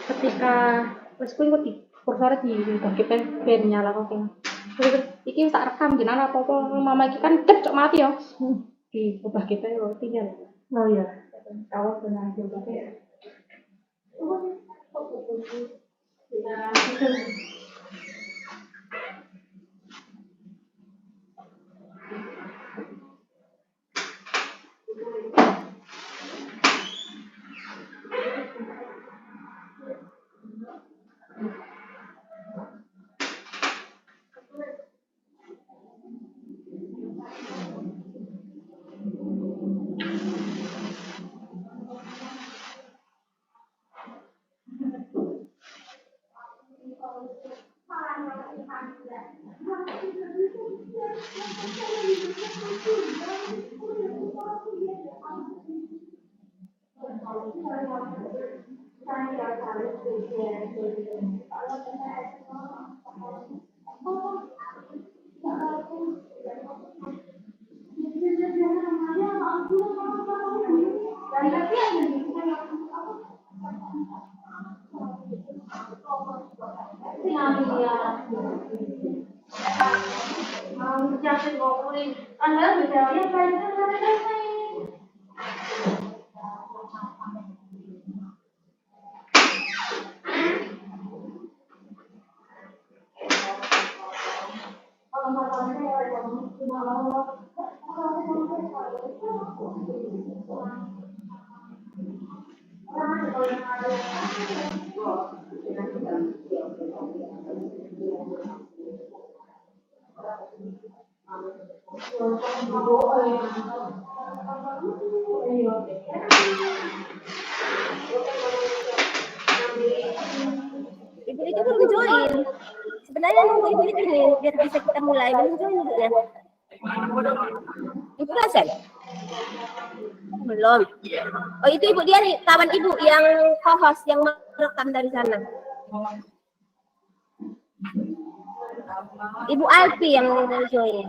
ketika wis kuwi kok di kursore di kita ben nyala kok iki tak rekam jenengan apa-apa mama iki kan cek mati ya di ubah kita yo tinggal Oh iya, kalau dengan juga ya. Ibu itu belum join. Sebenarnya nunggu ibu ini biar bisa kita mulai, belum join ibunya. Ibu Rasen? Belum. Oh itu ibu dia nih, kawan ibu yang co-host yang merekam dari sana. Ibu Alfi yang join.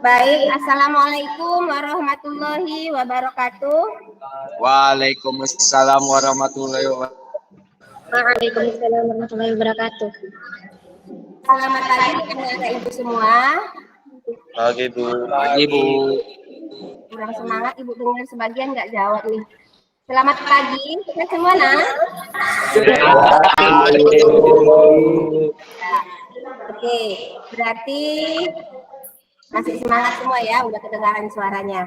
Baik, Assalamualaikum warahmatullahi wabarakatuh. Waalaikumsalam warahmatullahi wabarakatuh. Waalaikumsalam warahmatullahi wabarakatuh. Selamat pagi anak-anak ibu semua. Pagi Bu. Pagi Bu. Kurang semangat ibu dengar sebagian nggak jawab nih. Selamat pagi kita semua nak. Oke, berarti masih semangat semua ya, udah kedengaran suaranya.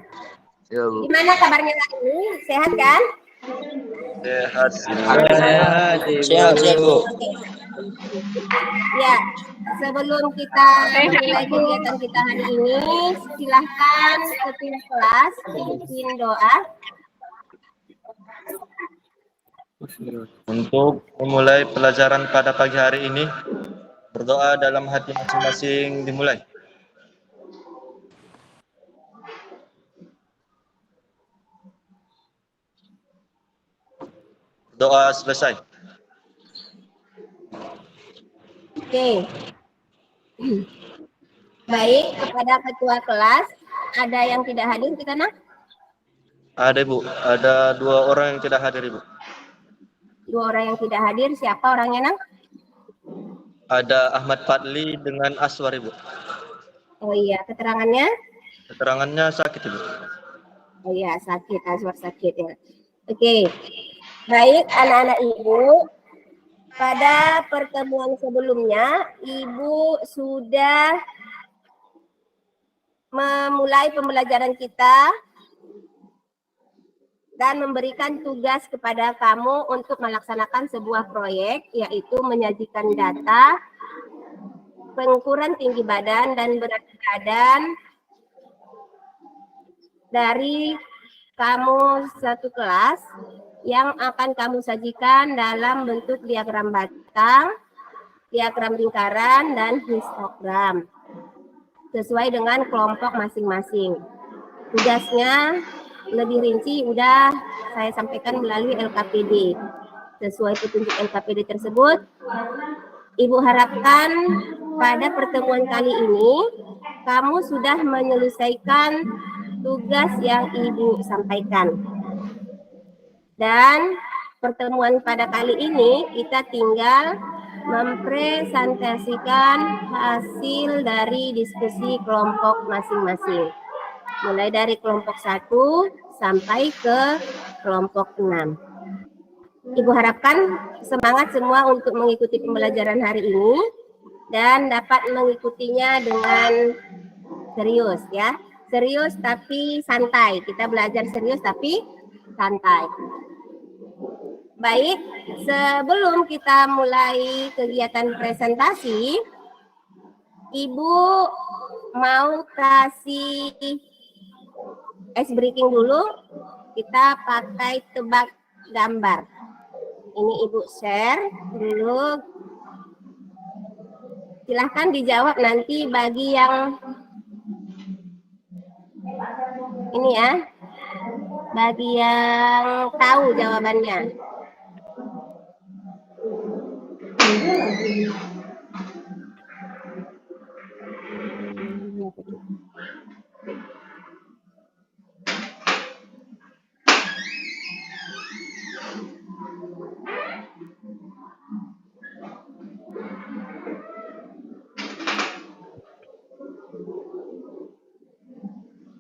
Ya, Bu. Gimana kabarnya hari ini? Sehat kan? Sehat. Sehat, Bu. Ya, sebelum kita mulai kegiatan kita hari ini, silahkan ketua kelas pimpin doa. Untuk memulai pelajaran pada pagi hari ini, berdoa dalam hati masing-masing dimulai. Doa selesai. Oke. Baik, kepada ketua kelas, ada yang tidak hadir kita nak? Ada Bu, ada 2 orang yang tidak hadir Ibu. 2 orang yang tidak hadir, siapa orangnya nak? Ada Ahmad Fadli dengan Aswar Ibu. Oh iya, keterangannya? Keterangannya sakit Ibu. Oh iya, sakit, Aswar sakit ya. Oke. Baik, anak-anak ibu, pada pertemuan sebelumnya, ibu sudah memulai pembelajaran kita dan memberikan tugas kepada kamu untuk melaksanakan sebuah proyek, yaitu menyajikan data pengukuran tinggi badan dan berat badan dari kamu satu kelas yang akan kamu sajikan dalam bentuk diagram batang, diagram lingkaran, dan histogram sesuai dengan kelompok masing-masing. Tugasnya lebih rinci udah saya sampaikan melalui LKPD. Sesuai petunjuk LKPD tersebut, Ibu harapkan pada pertemuan kali ini kamu sudah menyelesaikan tugas yang Ibu sampaikan. Dan pertemuan pada kali ini kita tinggal mempresentasikan hasil dari diskusi kelompok masing-masing. Mulai dari kelompok 1 sampai ke kelompok 6. Ibu harapkan semangat semua untuk mengikuti pembelajaran hari ini dan dapat mengikutinya dengan serius ya. Serius tapi santai. Kita belajar serius tapi santai. Baik, sebelum kita mulai kegiatan presentasi, Ibu mau kasih ice breaking dulu. Kita pakai tebak gambar. Ini Ibu share dulu. Silahkan dijawab nanti bagi yang ini ya, bagi yang tahu jawabannya.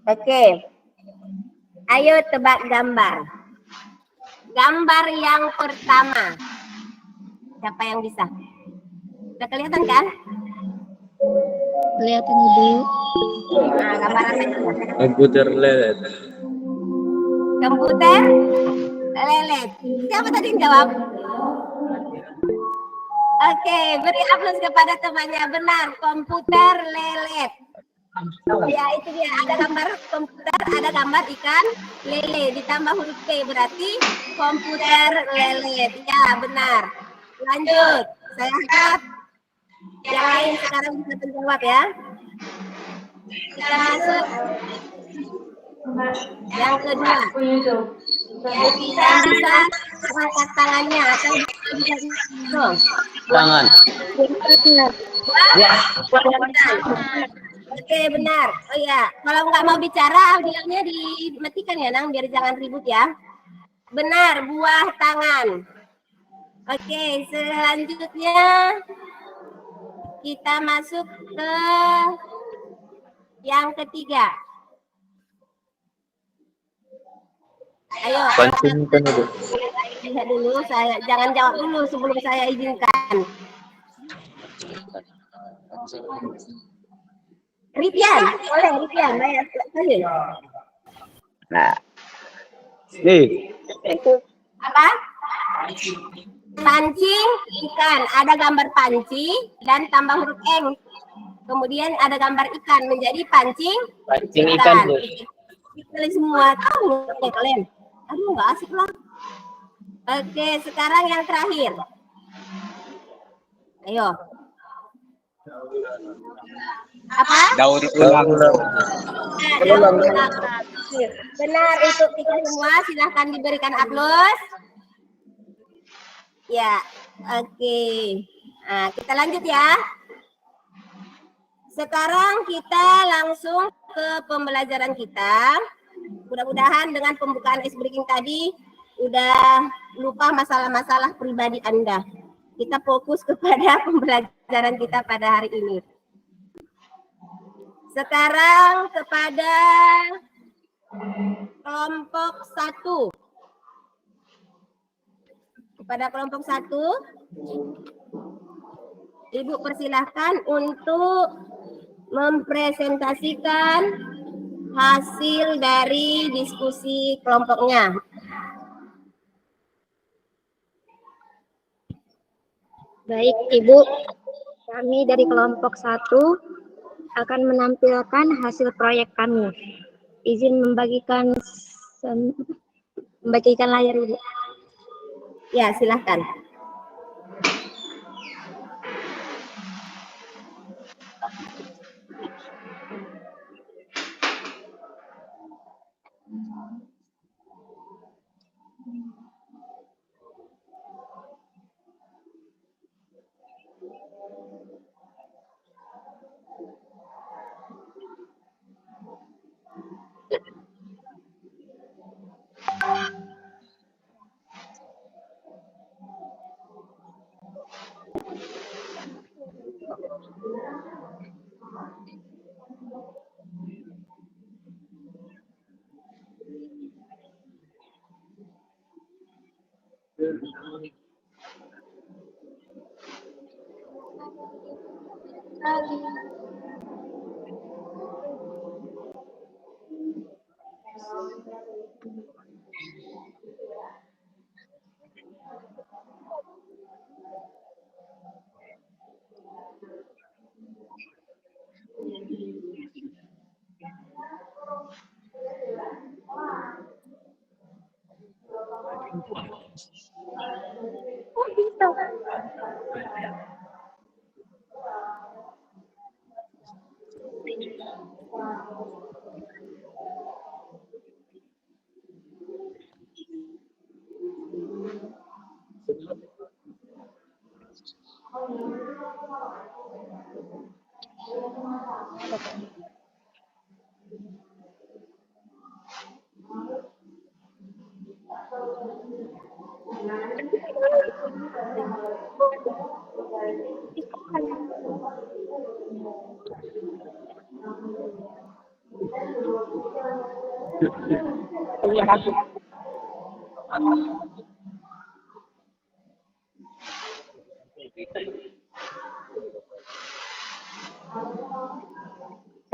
Oke, ayo tebak gambar. Gambar yang pertama. Siapa yang bisa? Udah kelihatan kan? Kelihatan Ibu. Nah, gambar apa itu? Komputer lelet. Komputer lelet. Siapa tadi yang jawab? Oke, beri aplaus kepada temannya. Benar, komputer lelet. Ya, itu dia. Ada gambar komputer, ada gambar ikan lele. Ditambah huruf P, berarti komputer lelet. Ya, benar. Lanjut. Saya harap yang lain sekarang bisa menjawab ya. Kita masuk yang kedua. Yang bisa angkat tangannya atau bisa Tangan. Ya. Oke, benar. Oh ya, kalau nggak mau bicara, audionya dimatikan ya, Nang, biar jangan ribut ya. Benar, buah tangan. Oke, selanjutnya kita masuk ke yang ketiga. Ayo. Pancing kan Ibu. Lihat dulu, saya jangan jawab dulu sebelum saya izinkan. Ripian, boleh Ripian, bayar saja. Nah. Nih. Apa? Pancing ikan, ada gambar panci dan tambah huruf eng. Kemudian ada gambar ikan menjadi pancing ikan. Kalian semua tahu ya kalian? Aduh, nggak asik lah. Oke, sekarang yang terakhir. Ayo. Apa? Daur ulang. Benar untuk kita semua, silahkan diberikan aplaus. Ya, oke. Nah, kita lanjut ya. Sekarang kita langsung ke pembelajaran kita. Mudah-mudahan dengan pembukaan ice breaking tadi udah lupa masalah-masalah pribadi Anda. Kita fokus kepada pembelajaran kita pada hari ini. Sekarang kepada kelompok 1. Kepada kelompok 1, Ibu persilahkan untuk mempresentasikan hasil dari diskusi kelompoknya. Baik, Ibu. Kami dari kelompok 1 akan menampilkan hasil proyek kami. Izin membagikan layar, Ibu. Ya, silahkan.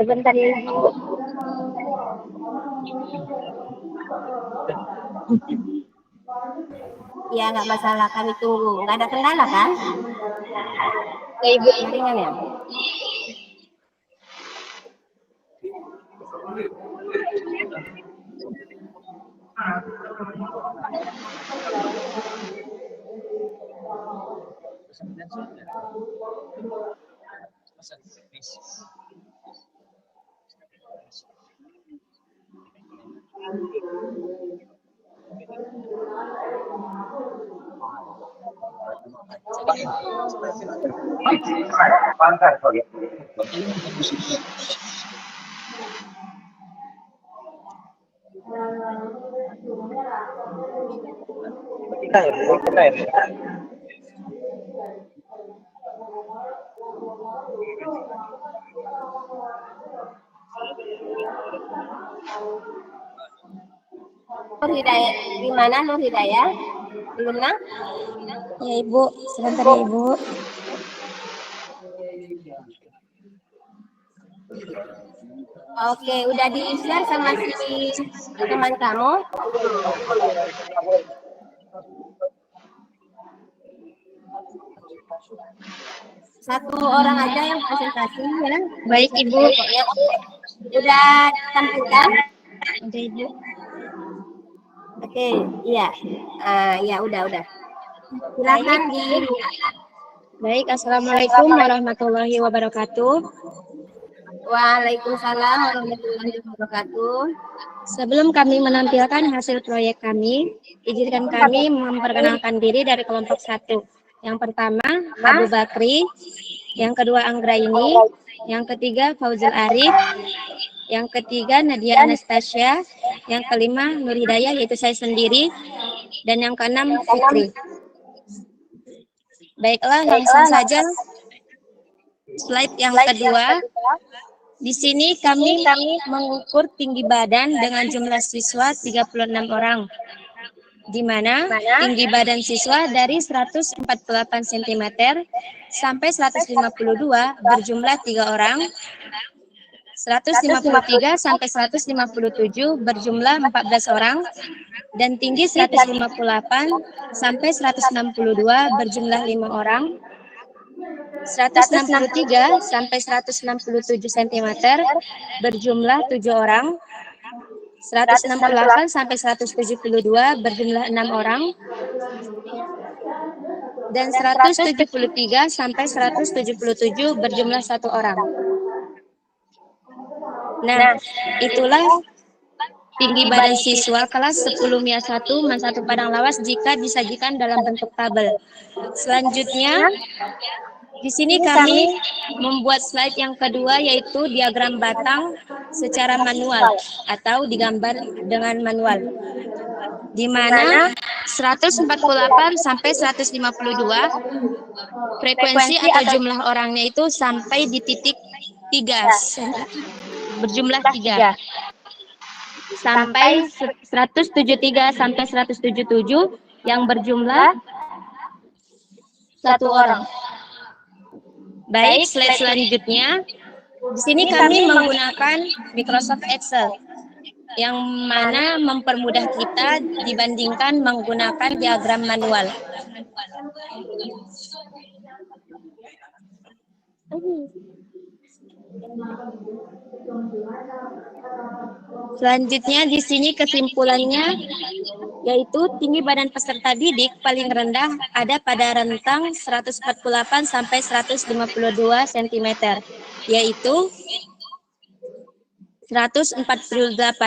Sebentar ya, Ibu. Ya, nggak masalah, kami tunggu. Nggak ada kendala kan? Ya, Ibu. Jaringan ya? Nur Hidayah, gimana Nur Hidayah? Belum nak? Ya, Ibu. Sebentar ya, Ibu. Oke, udah di-share sama si teman kamu? Satu orang aja yang presentasi ya. Baik, Ibu. Ya, udah ditampilkan? Udah, Ibu. Oke, iya. Ya udah. Silakan di. Baik, Assalamualaikum warahmatullahi wabarakatuh. Waalaikumsalam warahmatullahi wabarakatuh. Sebelum kami menampilkan hasil proyek kami, izinkan kami memperkenalkan diri dari kelompok 1. Yang pertama, Abu Bakri. Yang kedua, Anggraini. Yang ketiga, Fauzul Arif. Yang ketiga, Nadia Anastasia. Yang kelima, Nur Hidayah, yaitu saya sendiri. Dan yang keenam, Fikri. Baiklah, langsung saja. Slide yang kedua. Di sini kami mengukur tinggi badan dengan jumlah siswa 36 orang. Di mana tinggi badan siswa dari 148 cm sampai 152 berjumlah 3 orang. 153 sampai 157 berjumlah 14 orang, dan tinggi 158 sampai 162 berjumlah 5 orang, 163 sampai 167 cm berjumlah 7 orang, 168 sampai 172 berjumlah 6 orang, dan 173 sampai 177 berjumlah 1 orang. Nah, itulah tinggi badan siswa kelas 10 MIA 1 MAN 1 Padang Lawas jika disajikan dalam bentuk tabel. Selanjutnya, di sini kami membuat slide yang kedua, yaitu diagram batang secara manual atau digambar dengan manual, di mana 148 sampai 152 frekuensi atau jumlah orangnya itu sampai di titik 3, berjumlah 3, sampai 173 sampai 177 yang berjumlah 1 orang. Baik, slide selanjutnya. Di sini kami menggunakan Microsoft Excel, yang mana mempermudah kita dibandingkan menggunakan diagram manual. Selanjutnya di sini kesimpulannya, yaitu tinggi badan peserta didik paling rendah ada pada rentang 148 sampai 152 cm, yaitu 148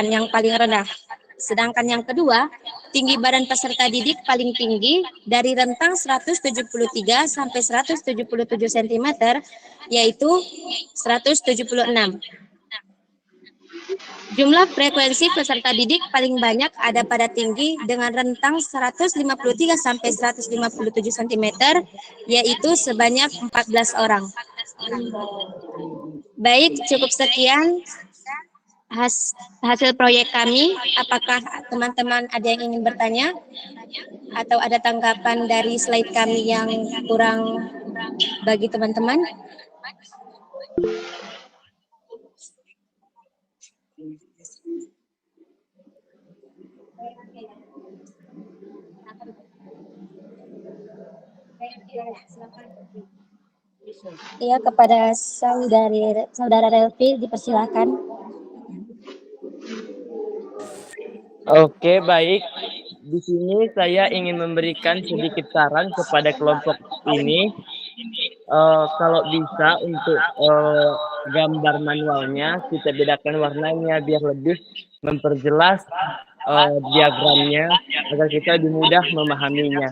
yang paling rendah. Sedangkan yang kedua, tinggi badan peserta didik paling tinggi dari rentang 173 sampai 177 cm, yaitu 176. Jumlah frekuensi peserta didik paling banyak ada pada tinggi dengan rentang 153 sampai 157 cm, yaitu sebanyak 14 orang. Baik, cukup sekian hasil proyek kami. Apakah teman-teman ada yang ingin bertanya atau ada tanggapan dari slide kami yang kurang bagi teman-teman? Iya, kepada saudara Relvi dipersilakan. Oke, baik. Di sini saya ingin memberikan sedikit saran kepada kelompok ini. Kalau bisa untuk gambar manualnya kita bedakan warnanya biar lebih memperjelas diagramnya agar kita lebih mudah memahaminya.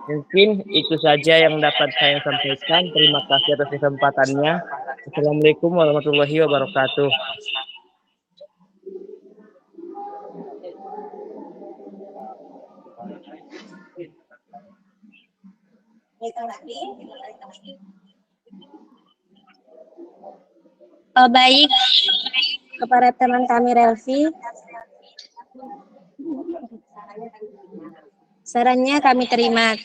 Mungkin itu saja yang dapat saya sampaikan. Terima kasih atas kesempatannya. Assalamualaikum warahmatullahi wabarakatuh. Baik, kepada teman kami Relvi, sarannya kami terima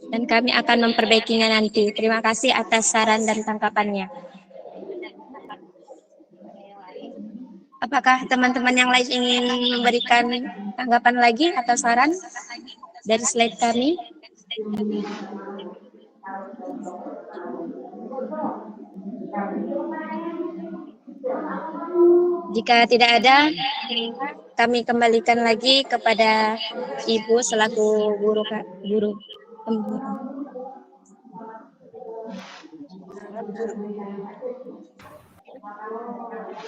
dan kami akan memperbaikinya nanti. Terima kasih atas saran dan tanggapannya. Apakah teman-teman yang lain ingin memberikan tanggapan lagi atau saran dari slide kami? Jika tidak ada, kami kembalikan lagi kepada Ibu selaku guru.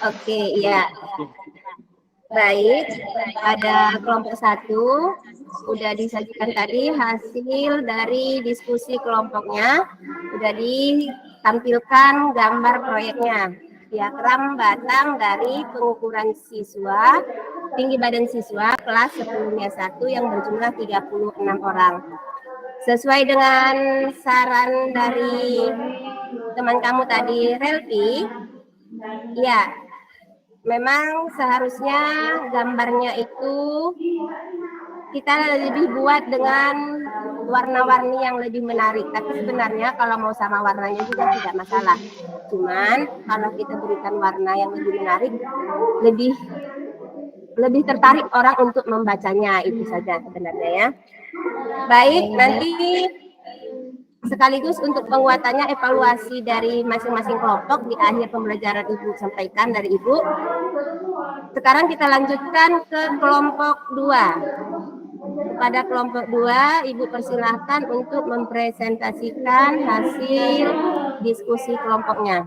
Oke, ya. Baik, pada kelompok 1 sudah disajikan tadi hasil dari diskusi kelompoknya, sudah ditampilkan gambar proyeknya. Diagram batang dari pengukuran siswa, tinggi badan siswa kelas 10 MIA 1 yang berjumlah 36 orang. Sesuai dengan saran dari teman kamu tadi, Relvi, ya, memang seharusnya gambarnya itu kita lebih buat dengan warna-warni yang lebih menarik. Tapi sebenarnya kalau mau sama warnanya juga tidak masalah. Cuman kalau kita berikan warna yang lebih menarik, lebih tertarik orang untuk membacanya, itu saja sebenarnya ya. Baik, nanti sekaligus untuk penguatannya evaluasi dari masing-masing kelompok di akhir pembelajaran Ibu sampaikan dari Ibu. Sekarang kita lanjutkan ke kelompok 2. Kepada kelompok 2, Ibu persilahkan untuk mempresentasikan hasil diskusi kelompoknya.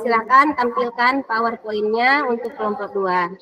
Silakan tampilkan PowerPoint-nya untuk kelompok 2.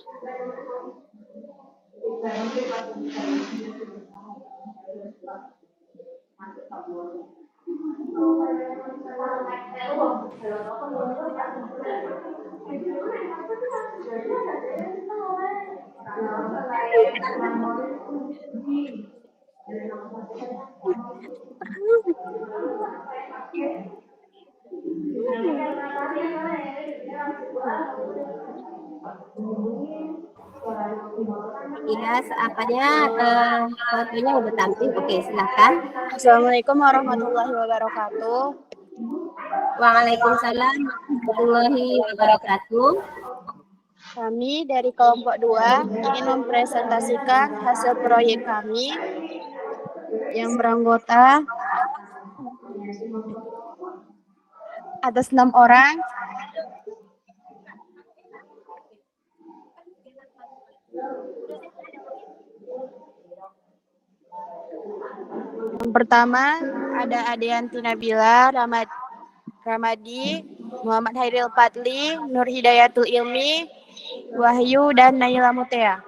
Iya, seapanya PowerPoint-nya udah tampil. Oke, silakan. Assalamualaikum warahmatullahi wabarakatuh. Waalaikumsalam warahmatullahi wabarakatuh. Kami dari kelompok 2 ingin mempresentasikan hasil proyek kami yang beranggota atas 6 orang. Yang pertama ada Adeanti Nabila, Ramadi, Muhammad Hairil Patli, Nur Hidayatul Ilmi, Wahyu, dan Naila Mutea.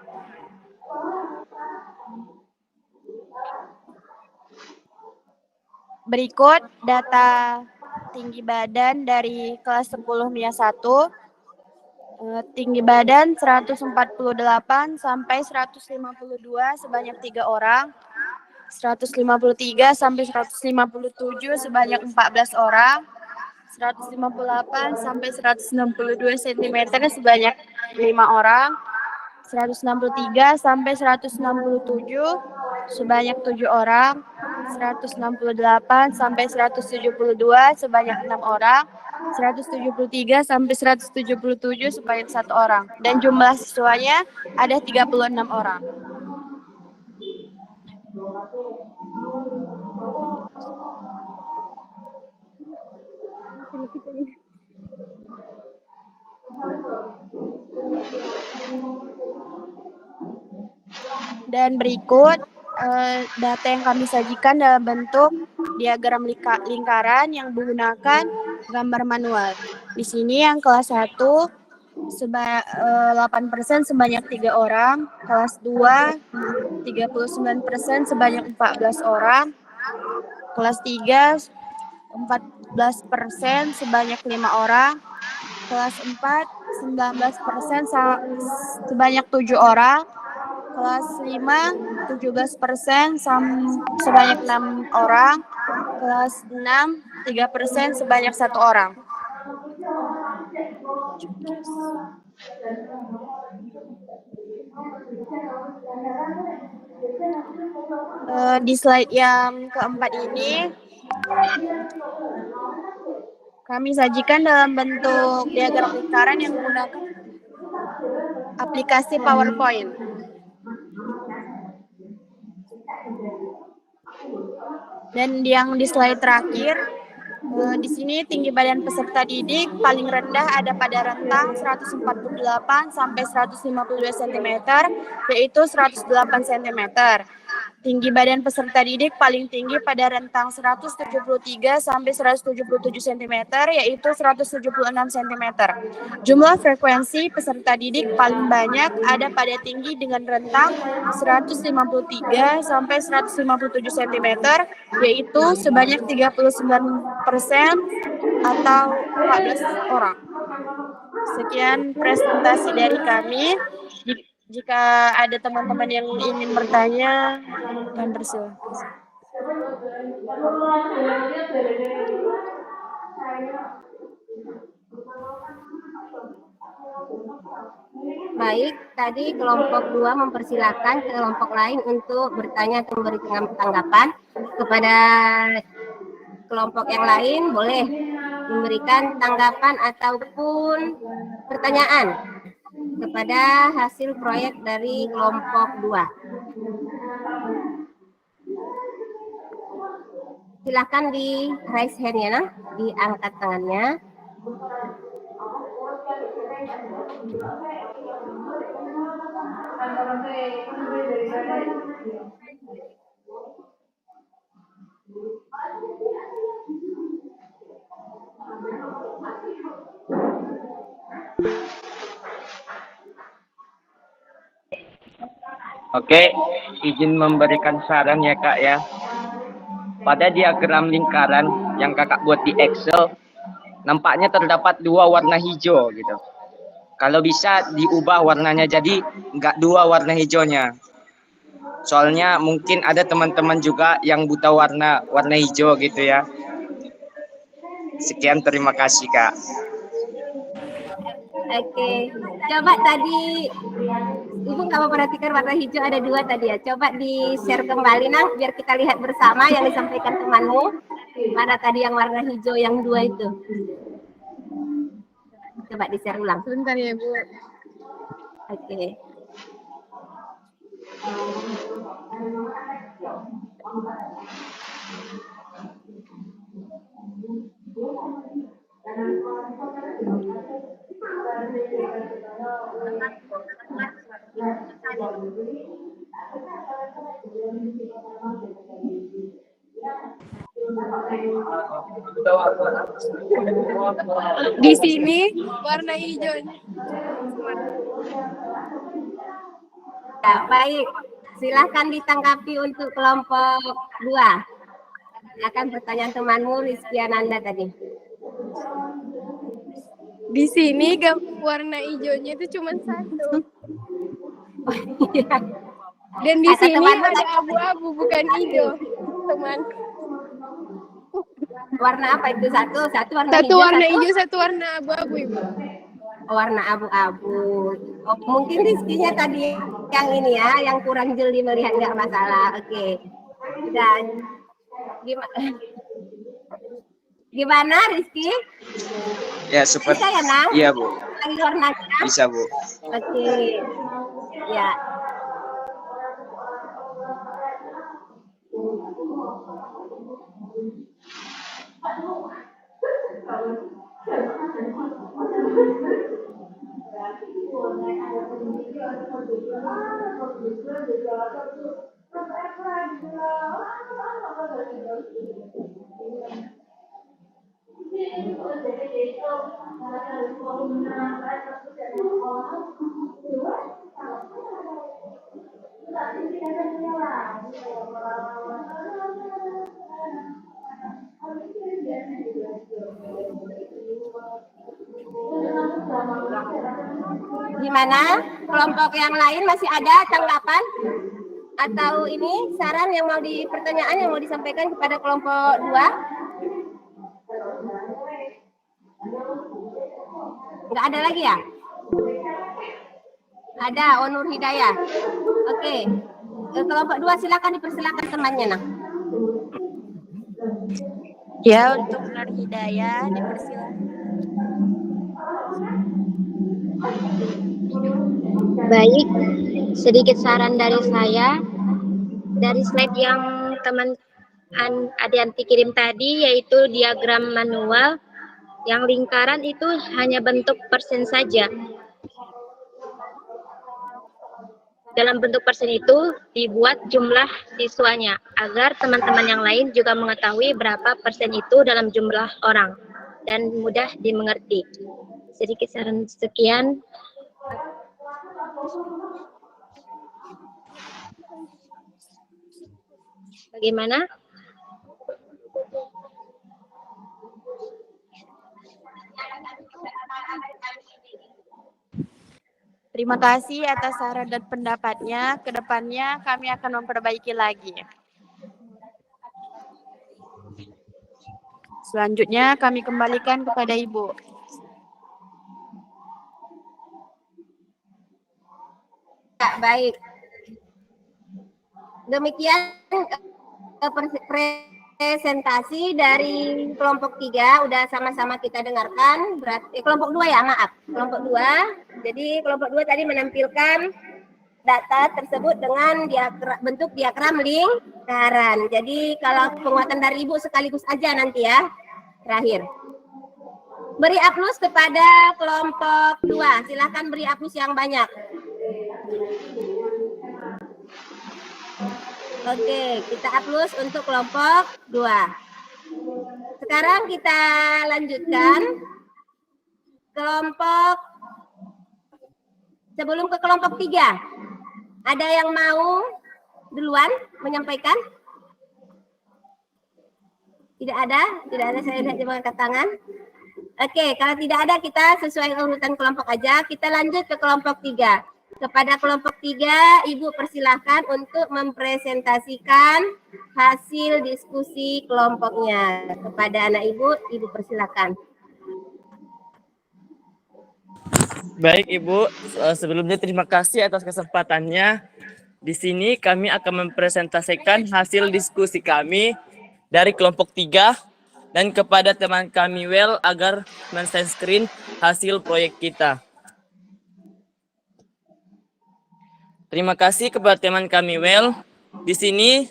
Berikut data tinggi badan dari kelas 10 MIA 1. Tinggi badan 148 sampai 152 sebanyak 3 orang. 153 sampai 157 sebanyak 14 orang. 158 sampai 162 cm sebanyak 5 orang. 163 sampai 167 sebanyak 7 orang. 168 sampai 172 sebanyak 6 orang. 173 sampai 177 sebanyak 1 orang. Dan jumlah siswanya ada 36 orang. Dan berikut data yang kami sajikan dalam bentuk diagram lingkaran yang menggunakan gambar manual. Di sini yang kelas 1 8% sebanyak 3 orang, kelas 2 39% sebanyak 14 orang, kelas 3 14% sebanyak 5 orang, kelas 4 19% sebanyak 7 orang, kelas 5 17% sebanyak 6 orang, kelas 6 3% sebanyak 1 orang. Di slide yang keempat ini kami sajikan dalam bentuk diagram lingkaran yang menggunakan aplikasi PowerPoint. Dan yang di slide terakhir, di sini tinggi badan peserta didik paling rendah ada pada rentang 148 sampai 152 cm, yaitu 108 cm. Tinggi badan peserta didik paling tinggi pada rentang 173 sampai 177 cm, yaitu 176 cm. Jumlah frekuensi peserta didik paling banyak ada pada tinggi dengan rentang 153 sampai 157 cm, yaitu sebanyak 39% atau 14 orang. Sekian presentasi dari kami. Jika ada teman-teman yang ingin bertanya, kami persilakan. Baik, tadi kelompok 2 mempersilahkan kelompok lain untuk bertanya atau memberikan tanggapan. Kepada kelompok yang lain boleh memberikan tanggapan ataupun pertanyaan kepada hasil proyek dari kelompok 2. Silakan di raise hand ya, nah, diangkat tangannya. Oke, izin memberikan saran ya Kak ya. Pada diagram lingkaran yang Kakak buat di Excel, nampaknya terdapat 2 warna hijau gitu. Kalau bisa diubah warnanya jadi nggak 2 warna hijaunya. Soalnya mungkin ada teman-teman juga yang buta warna hijau gitu ya. Sekian, terima kasih Kak. Oke, coba tadi Ibu kamu perhatikan warna hijau ada 2 tadi ya. Coba di share kembali nah, biar kita lihat bersama yang disampaikan temanmu. Mana tadi yang warna hijau yang 2 itu? Coba di share ulang. Sebentar ya Bu. Oke. Di sini warna hijaunya. Ya, baik. Silahkan ditanggapi untuk kelompok 2. Silakan pertanyaan temanmu Rizky Ananda tadi. Di sini warna hijaunya itu cuma 1. Dan di Kata sini temanmu ada tadi. abu-abu bukan hijau. Teman. Warna apa itu? Satu warna Satu hijau, warna satu hijau, satu warna abu-abu Ibu. warna abu-abu. Oh, mungkin Rizky-nya tadi yang ini ya, yang kurang jeli melihat, nggak masalah. Oke. Dan gimana Rizky? Ya, super. Bisa ya, Nang? Iya, Bu. Lagi warnanya? Bisa, Bu. Oke. Ya. Gimana? Kelompok yang lain masih ada tanggapan? Atau ini saran yang mau pertanyaan yang mau disampaikan kepada kelompok 2? Nggak ada lagi ya? Ada, Onur Hidayah. Oke. Kelompok 2 silakan dipersilakan temannya, nah. Ya, untuk Nur Hidayah dipersilakan. Baik, sedikit saran dari saya. Dari slide yang teman Adianti kirim tadi, yaitu diagram manual, yang lingkaran itu hanya bentuk persen saja. Dalam bentuk persen itu dibuat jumlah siswanya, agar teman-teman yang lain juga mengetahui berapa persen itu dalam jumlah orang, dan mudah dimengerti. Sedikit saran sekian. Bagaimana? Terima kasih atas saran dan pendapatnya. Kedepannya kami akan memperbaiki lagi. Selanjutnya kami kembalikan kepada Ibu. Baik. Demikian presentasi dari kelompok 3 udah sama-sama kita dengarkan. Berarti kelompok 2 ya, maaf. Kelompok 2. Jadi kelompok 2 tadi menampilkan data tersebut dengan bentuk diagram lingkaran. Jadi kalau penguatan dari Ibu sekaligus aja nanti ya. Terakhir. Beri aplaus kepada kelompok 2. Silahkan beri aplaus yang banyak. Oke, kita aplaus untuk kelompok 2. Sekarang kita lanjutkan kelompok, sebelum ke kelompok 3. Ada yang mau duluan menyampaikan? Tidak ada, saya lihat cuma angkat tangan. Oke, kalau tidak ada kita sesuai urutan kelompok aja. Kita lanjut ke kelompok 3. Kepada kelompok 3, Ibu persilahkan untuk mempresentasikan hasil diskusi kelompoknya. Kepada anak Ibu persilahkan. Baik Ibu, sebelumnya terima kasih atas kesempatannya. Di sini kami akan mempresentasikan hasil diskusi kami dari kelompok 3 dan kepada teman kami Well agar men-share screen hasil proyek kita. Terima kasih kepada teman kami Well. Di sini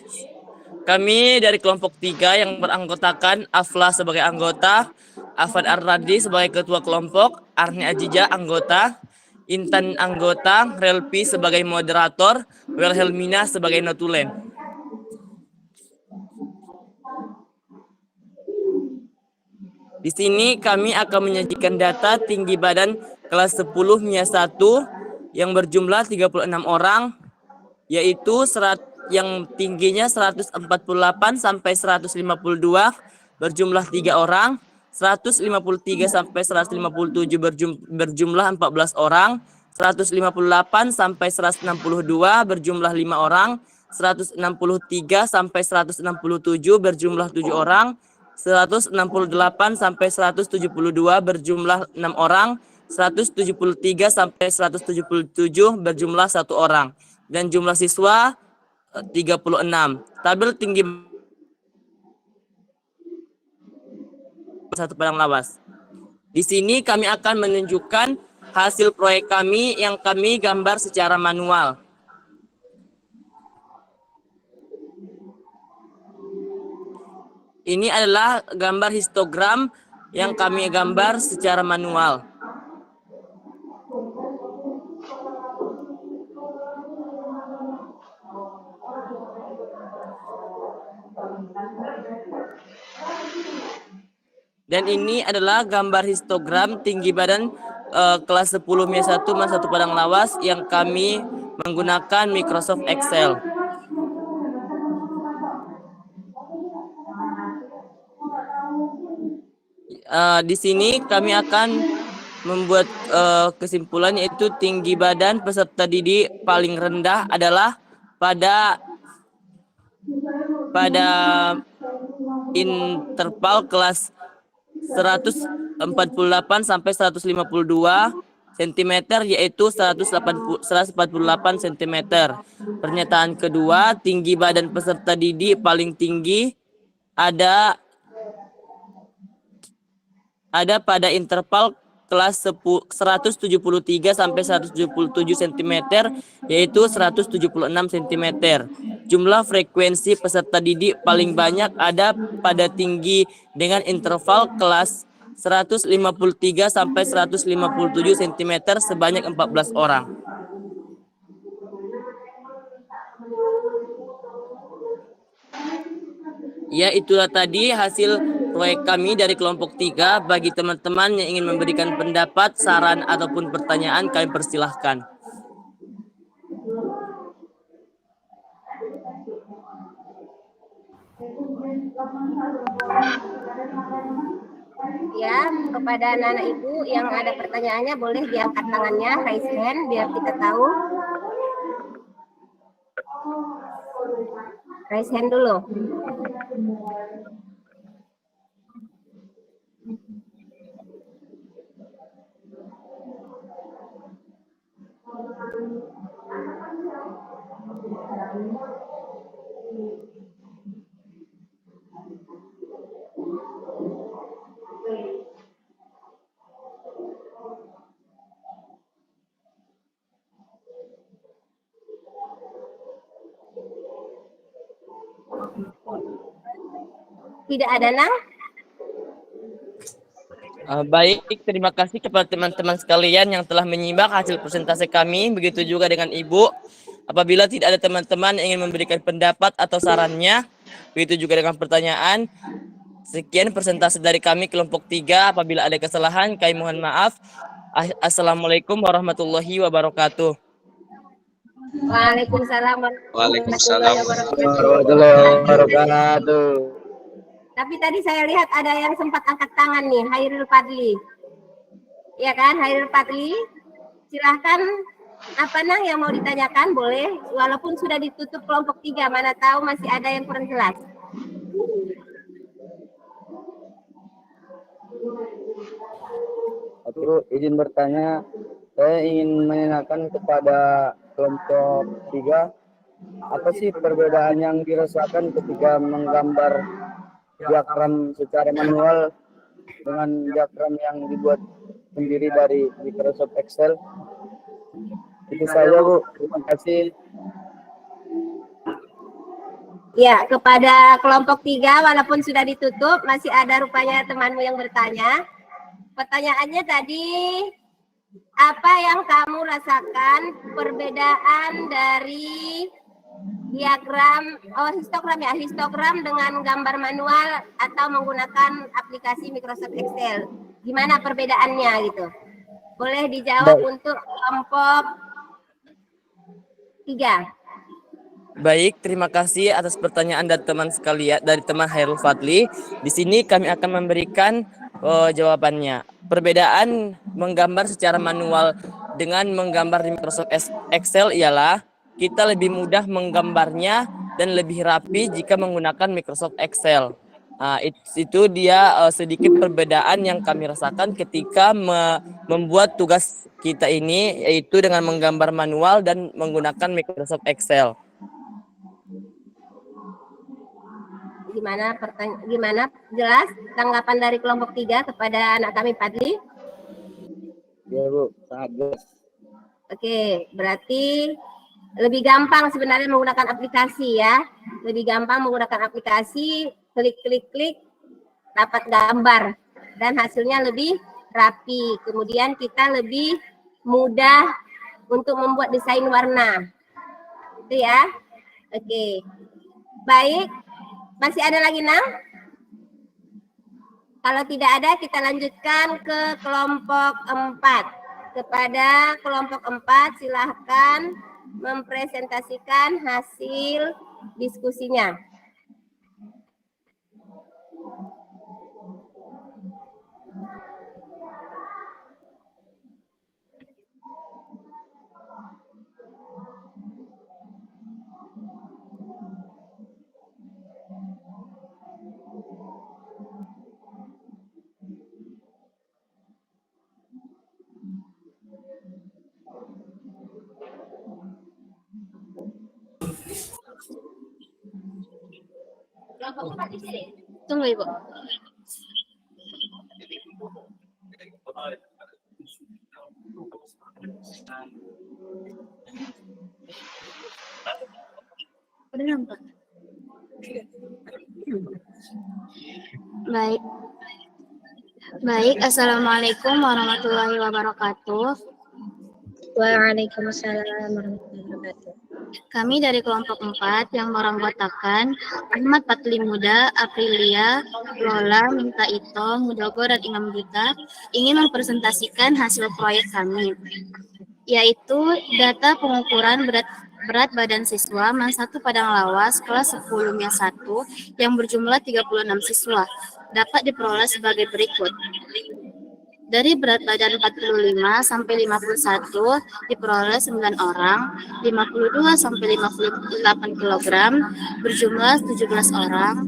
kami dari kelompok 3 yang beranggotakan Afla sebagai anggota, Afad Ar-Radi sebagai ketua kelompok, Arni Ajija anggota, Intan anggota, Relpi sebagai moderator, Wilhelmina sebagai notulen. Di sini kami akan menyajikan data tinggi badan kelas 10 MIA 1 yang berjumlah 36 orang, yaitu yang tingginya 148 sampai 152 berjumlah 3 orang, 153 sampai 157 berjumlah 14 orang, 158 sampai 162 berjumlah 5 orang, 163 sampai 167 berjumlah 7 orang, 168 sampai 172 berjumlah 6 orang, 173 sampai 177 berjumlah 1 orang, dan jumlah siswa 36. Tabel tinggi satu padang lawas. Di sini kami akan menunjukkan hasil proyek kami yang kami gambar secara manual. Ini adalah gambar histogram yang kami gambar secara manual. Dan ini adalah gambar histogram tinggi badan kelas 10 MIA 1 mas 1 Padang Lawas yang kami menggunakan Microsoft Excel. Di sini kami akan membuat kesimpulan, yaitu tinggi badan peserta didik paling rendah adalah pada interval kelas 148 sampai 152 cm, yaitu 148 cm. Pernyataan kedua, tinggi badan peserta didik paling tinggi ada pada interval kelas 173 sampai 177 cm, yaitu 176 cm. Jumlah frekuensi peserta didik paling banyak ada pada tinggi dengan interval kelas 153 sampai 157 cm sebanyak 14 orang. Ya, itulah tadi hasil proyek kami dari kelompok 3. Bagi teman-teman yang ingin memberikan pendapat, saran, ataupun pertanyaan, kami persilahkan. Ya, kepada anak-anak Ibu yang ada pertanyaannya boleh diangkat tangannya, raise hand, biar kita tahu. Raise hand dulu. Tidak ada, Nang? Baik, terima kasih kepada teman-teman sekalian yang telah menyimak hasil presentasi kami. Begitu juga dengan Ibu. Apabila tidak ada teman-teman yang ingin memberikan pendapat atau sarannya, begitu juga dengan pertanyaan. Sekian presentasi dari kami kelompok 3. Apabila ada kesalahan, kami mohon maaf. Assalamualaikum warahmatullahi wabarakatuh. Waalaikumsalam warahmatullahi Wabarakatuh. Tapi tadi saya lihat ada yang sempat angkat tangan nih, Hairul Fadli. Ya kan, Hairul Fadli? Silahkan, apa Nang yang mau ditanyakan, boleh. Walaupun sudah ditutup kelompok 3, mana tahu masih ada yang kurang jelas. Aku izin bertanya, saya ingin menanyakan kepada kelompok 3, apa sih perbedaan yang dirasakan ketika menggambar diagram secara manual dengan diagram yang dibuat sendiri dari Microsoft Excel? Itu saja, Bu. Terima kasih. Ya, kepada kelompok 3, walaupun sudah ditutup, masih ada rupanya temanmu yang bertanya. Pertanyaannya tadi, apa yang kamu rasakan perbedaan dari diagram, histogram dengan gambar manual atau menggunakan aplikasi Microsoft Excel? Gimana perbedaannya gitu? Boleh dijawab untuk kelompok 3. Baik, terima kasih atas pertanyaan dari teman sekalian, dari teman Hairul Fadli. Di sini kami akan memberikan jawabannya. Perbedaan menggambar secara manual dengan menggambar di Microsoft Excel ialah kita lebih mudah menggambarnya dan lebih rapi jika menggunakan Microsoft Excel. Itu dia sedikit perbedaan yang kami rasakan ketika membuat tugas kita ini, yaitu dengan menggambar manual dan menggunakan Microsoft Excel. Gimana jelas tanggapan dari kelompok 3 kepada anak kami Fadli? Ya, Bu, sangat jelas. Oke, berarti lebih gampang sebenarnya menggunakan aplikasi ya. Lebih gampang menggunakan aplikasi, klik dapat gambar dan hasilnya lebih rapi. Kemudian kita lebih mudah untuk membuat desain warna. Itu ya. Oke. Baik. Masih ada lagi, Nang? Kalau tidak ada, kita lanjutkan ke kelompok 4. Kepada kelompok 4, silahkan mempresentasikan hasil diskusinya. Tunggu, Ibu. Udah nampak? Baik, Assalamualaikum warahmatullahi wabarakatuh. Waalaikumsalam warahmatullahi wabarakatuh. Kami dari kelompok 4 yang meranggotakan Ahmad Patli Muda, Aprilia, Lola, Minta Ito, Mudogo, dan Imam Gita ingin mempresentasikan hasil proyek kami, yaitu data pengukuran berat badan siswa MAN 1 Padang Lawas kelas 10 MIA 1 yang berjumlah 36 siswa dapat diperoleh sebagai berikut. Dari berat badan 45 sampai 51 diperoleh 9 orang, 52 sampai 58 kg berjumlah 17 orang,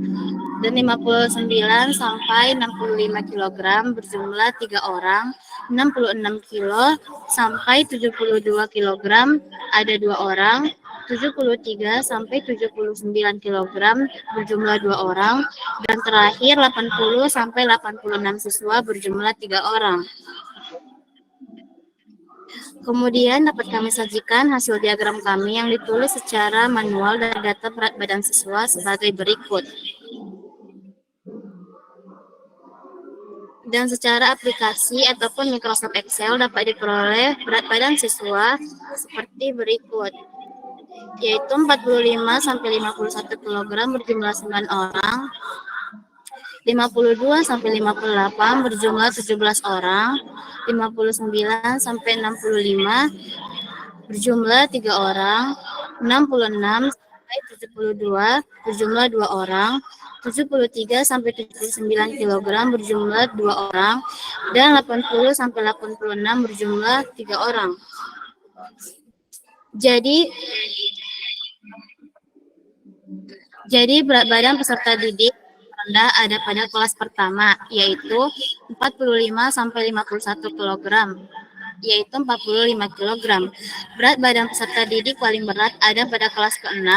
dan 59 sampai 65 kg berjumlah 3 orang, 66 kg sampai 72 kg ada 2 orang, 73 sampai 79 kg berjumlah 2 orang, dan terakhir 80 sampai 86 siswa berjumlah 3 orang. Kemudian dapat kami sajikan hasil diagram kami yang ditulis secara manual dari data berat badan siswa sebagai berikut. Dan secara aplikasi ataupun Microsoft Excel dapat diperoleh berat badan siswa seperti berikut, yaitu 45 sampai 51 kg berjumlah 9 orang, 52 sampai 58 berjumlah 17 orang, 59 sampai 65 berjumlah 3 orang, 66 sampai 72 berjumlah 2 orang, 73 sampai 79 kg berjumlah 2 orang, dan 80 sampai 86 berjumlah 3 orang. Jadi berat badan peserta didik rendah ada pada kelas pertama, yaitu 45 sampai 51 kg, yaitu 45 kg. Berat badan peserta didik paling berat ada pada kelas ke-6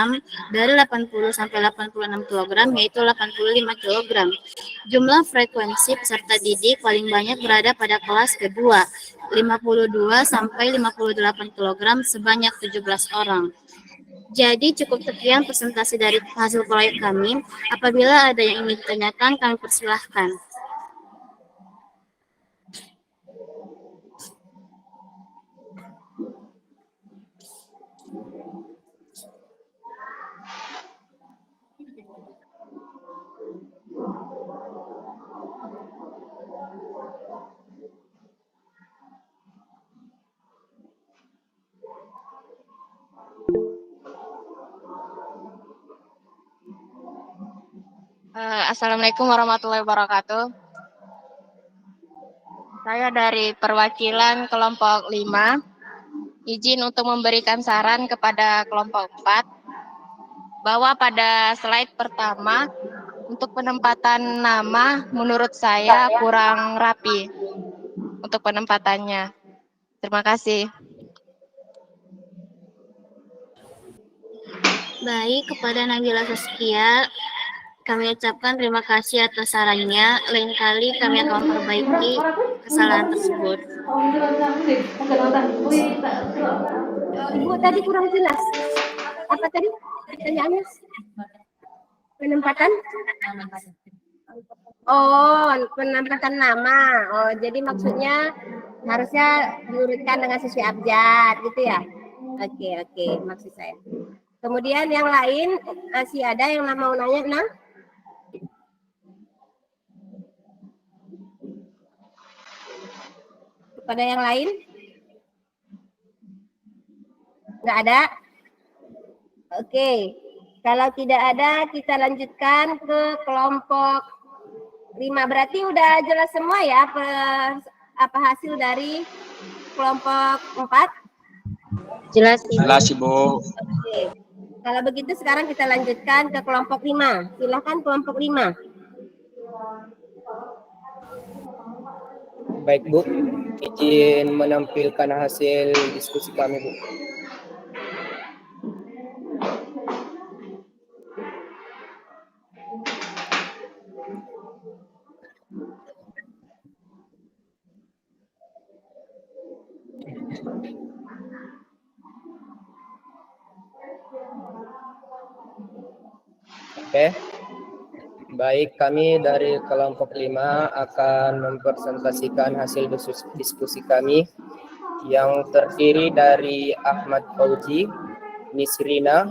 dari 80 sampai 86 kg, yaitu 85 kg. Jumlah frekuensi peserta didik paling banyak berada pada kelas kedua, 52 sampai 58 kg sebanyak 17 orang. Jadi cukup sekian presentasi dari hasil proyek kami. Apabila ada yang ingin ditanyakan, kami persilahkan. Assalamualaikum warahmatullahi wabarakatuh. Saya dari perwakilan kelompok 5, izin untuk memberikan saran kepada kelompok 4, bahwa pada slide pertama, untuk penempatan nama menurut saya kurang rapi untuk penempatannya. Terima kasih. Baik, kepada Nabila Saskia, kami ucapkan terima kasih atas sarannya. Lain kali kami akan memperbaiki kesalahan tersebut. Ibu tadi kurang jelas. Apa tadi pertanyaannya? Penempatan? Oh, penempatan nama. Oh, jadi maksudnya harusnya diurutkan dengan sesuai abjad, gitu ya? Oke, maksud saya. Kemudian yang lain, masih ada yang mau nanya, Nah? Kepada yang lain? Nggak ada? Oke. Kalau tidak ada, kita lanjutkan ke kelompok 5. Berarti udah jelas semua ya apa hasil dari kelompok 4? Jelas, Ibu. Oke. Kalau begitu sekarang kita lanjutkan ke kelompok 5. Silakan kelompok 5. Baik Bu, izin menampilkan hasil diskusi kami Bu. Oke. Baik, kami dari kelompok 5 akan mempresentasikan hasil diskusi kami yang terdiri dari Ahmad Fauzi, Nisrina,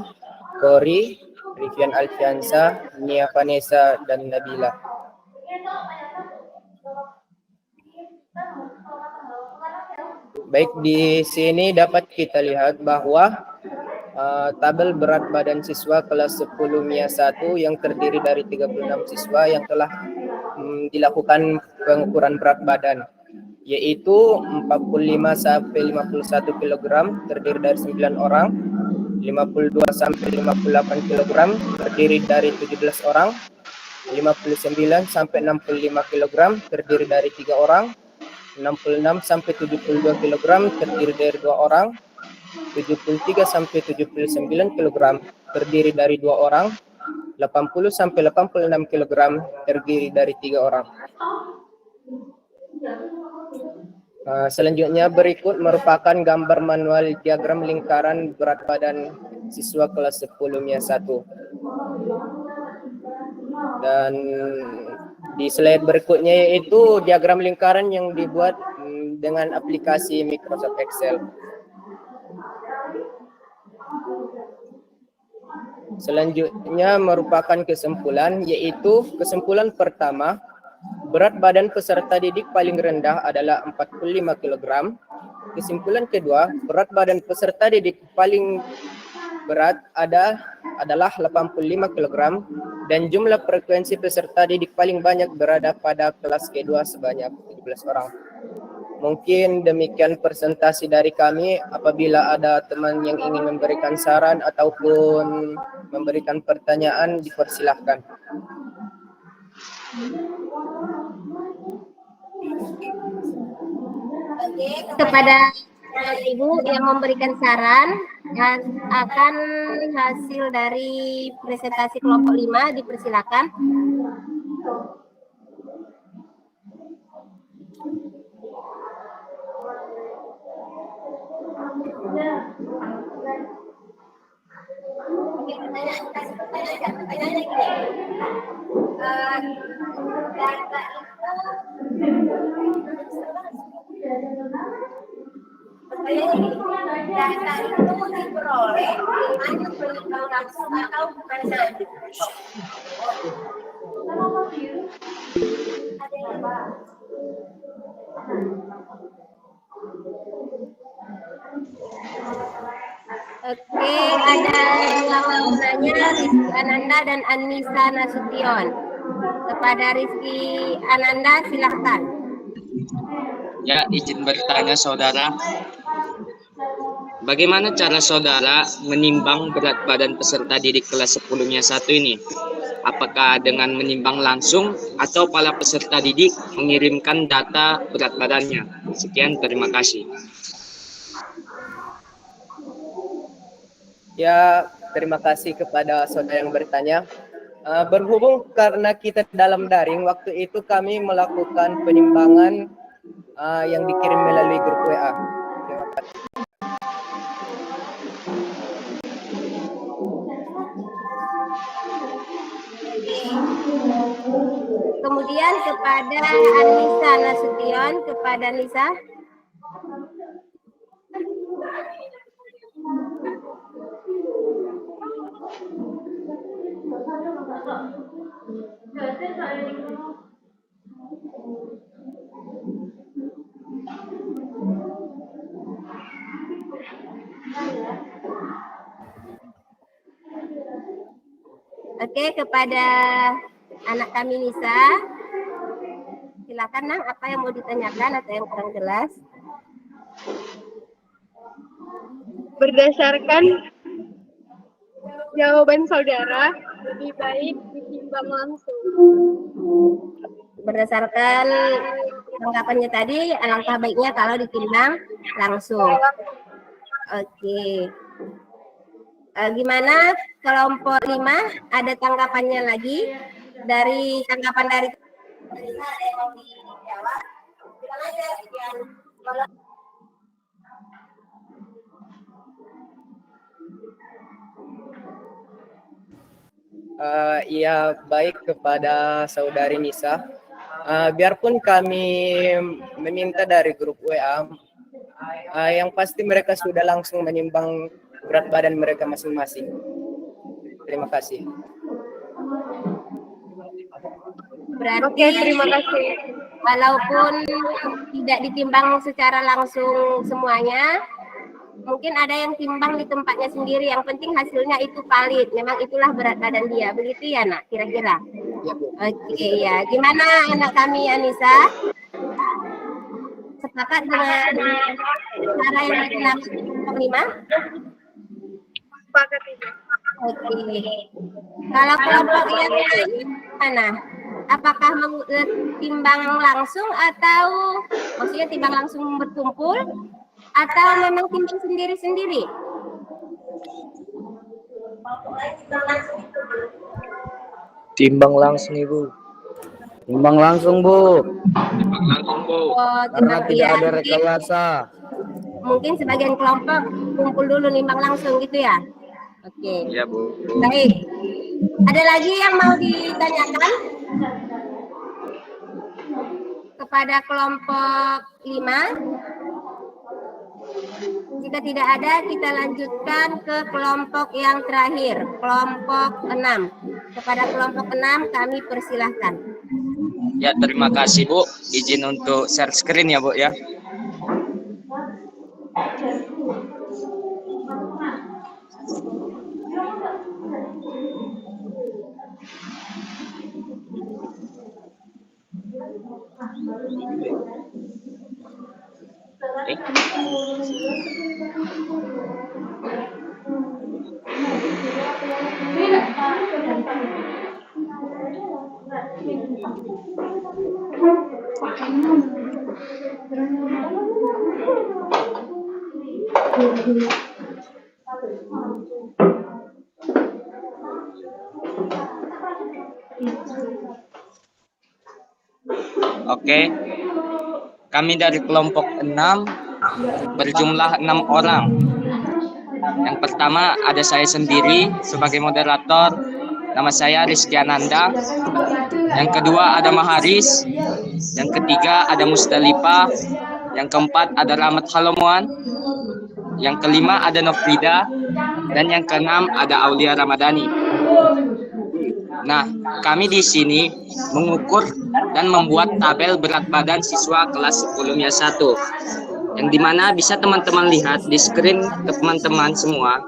Kori, Rivian Alfiansa, Nia Vanessa, dan Nabila. Baik, di sini dapat kita lihat bahwa tabel berat badan siswa kelas 10 MIA 1 yang terdiri dari 36 siswa yang telah dilakukan pengukuran berat badan, yaitu 45 sampai 51 kg terdiri dari 9 orang, 52 sampai 58 kg terdiri dari 17 orang, 59 sampai 65 kg terdiri dari 3 orang, 66 sampai 72 kg terdiri dari 2 orang, 73 sampai 79 kg terdiri dari 2 orang, 80 sampai 86 kg terdiri dari 3 orang. Selanjutnya berikut merupakan gambar manual diagram lingkaran berat badan siswa kelas 10 MIA 1. Dan di slide berikutnya yaitu diagram lingkaran yang dibuat dengan aplikasi Microsoft Excel. Selanjutnya merupakan kesimpulan, yaitu kesimpulan pertama, berat badan peserta didik paling rendah adalah 45 kg. Kesimpulan kedua, berat badan peserta didik paling berat adalah 85 kg dan jumlah frekuensi peserta didik paling banyak berada pada kelas kedua sebanyak 17 orang. Mungkin demikian presentasi dari kami. Apabila ada teman yang ingin memberikan saran ataupun memberikan pertanyaan, dipersilahkan. Kepada Ibu yang memberikan saran akan hasil dari presentasi kelompok 5, dipersilakan. Data itu diperoleh dengan penimbang langsung atau bukan saja. Oke, ada dua penanya, Rizky Ananda dan Anissa Nasution. Kepada Rizky Ananda, silahkan. Ya, izin bertanya saudara. Bagaimana cara saudara menimbang berat badan peserta didik kelas 10-nya 1 ini? Apakah dengan menimbang langsung atau para peserta didik mengirimkan data berat badannya? Sekian, terima kasih. Ya, terima kasih kepada saudara yang bertanya. Berhubung karena kita dalam daring, waktu itu kami melakukan penimbangan yang dikirim melalui grup WA. Terima kasih. Kemudian kepada Anissa Nasution, kepada Nisa. Oke, kepada anak kami Nisa, silakan Nang, apa yang mau ditanyakan atau yang kurang jelas? Berdasarkan jawaban saudara, lebih baik ditimbang langsung. Berdasarkan tanggapannya tadi, alangkah baiknya kalau ditimbang langsung. Oke. Gimana kelompok 5, ada tanggapannya lagi dari tanggapan dari Ya, baik kepada saudari Nisa. Biarpun kami meminta dari grup WA, yang pasti mereka sudah langsung menimbang berat badan mereka masing-masing. Terima kasih. Berarti, oke, terima kasih. Walaupun tidak ditimbang secara langsung semuanya, mungkin ada yang timbang di tempatnya sendiri. Yang penting hasilnya itu valid. Memang itulah berat badan dia. Begitu ya, Nak? Kira-kira. Ya, Bu. Oke, ya. Gimana anak kami, Anissa? Sepakat dengan cara yang digunakan kelompok 5? Sepakat itu. Oke. Kalau kelompok yang lain mana? Apakah timbang langsung atau maksudnya timbang langsung berkumpul Atau memang timbang sendiri-sendiri? Timbang langsung Ibu. Timbang langsung, Bu. Timbang langsung, Bu. Oh, Karena timbang tidak iya. ada rekayasa. Mungkin sebagian kelompok kumpul dulu nimbang langsung gitu ya? Oke. Iya, Bu. Baik. Ada lagi yang mau ditanyakan kepada kelompok 5? Jika tidak ada, kita lanjutkan ke kelompok yang terakhir, kelompok 6. Kepada kelompok 6 kami persilahkan. Ya, terima kasih, Bu. Izin untuk share screen ya, Bu ya. Oke. Kami dari kelompok 6 berjumlah 6 orang. Yang pertama ada saya sendiri sebagai moderator. Nama saya Rizky Ananda. Yang kedua ada Maharis. Yang ketiga ada Musdalifah. Yang keempat ada Rahmat Halomuan. Yang kelima ada Nofrida. Dan yang keenam ada Aulia Ramadhani. Nah, kami di sini mengukur dan membuat tabel berat badan siswa kelas 10 1, yang dimana bisa teman-teman lihat di screen ke teman-teman semua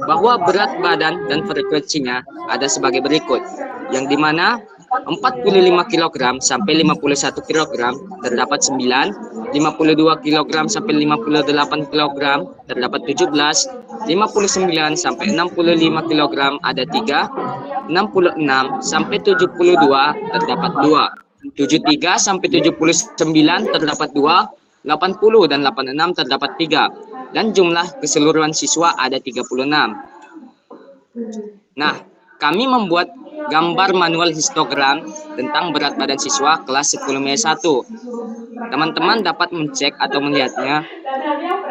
bahwa berat badan dan frekuensinya ada sebagai berikut, yang dimana 45 kg sampai 51 kg terdapat 9, 52 kg sampai 58 kg terdapat 17, 59 sampai 65 kg ada 3, 66 sampai 72 terdapat 2, 73 sampai 79 terdapat 2, 80 dan 86 terdapat 3, dan jumlah keseluruhan siswa ada 36. Nah, kami membuat gambar manual histogram tentang berat badan siswa kelas 10 1. Teman-teman dapat mencek atau melihatnya.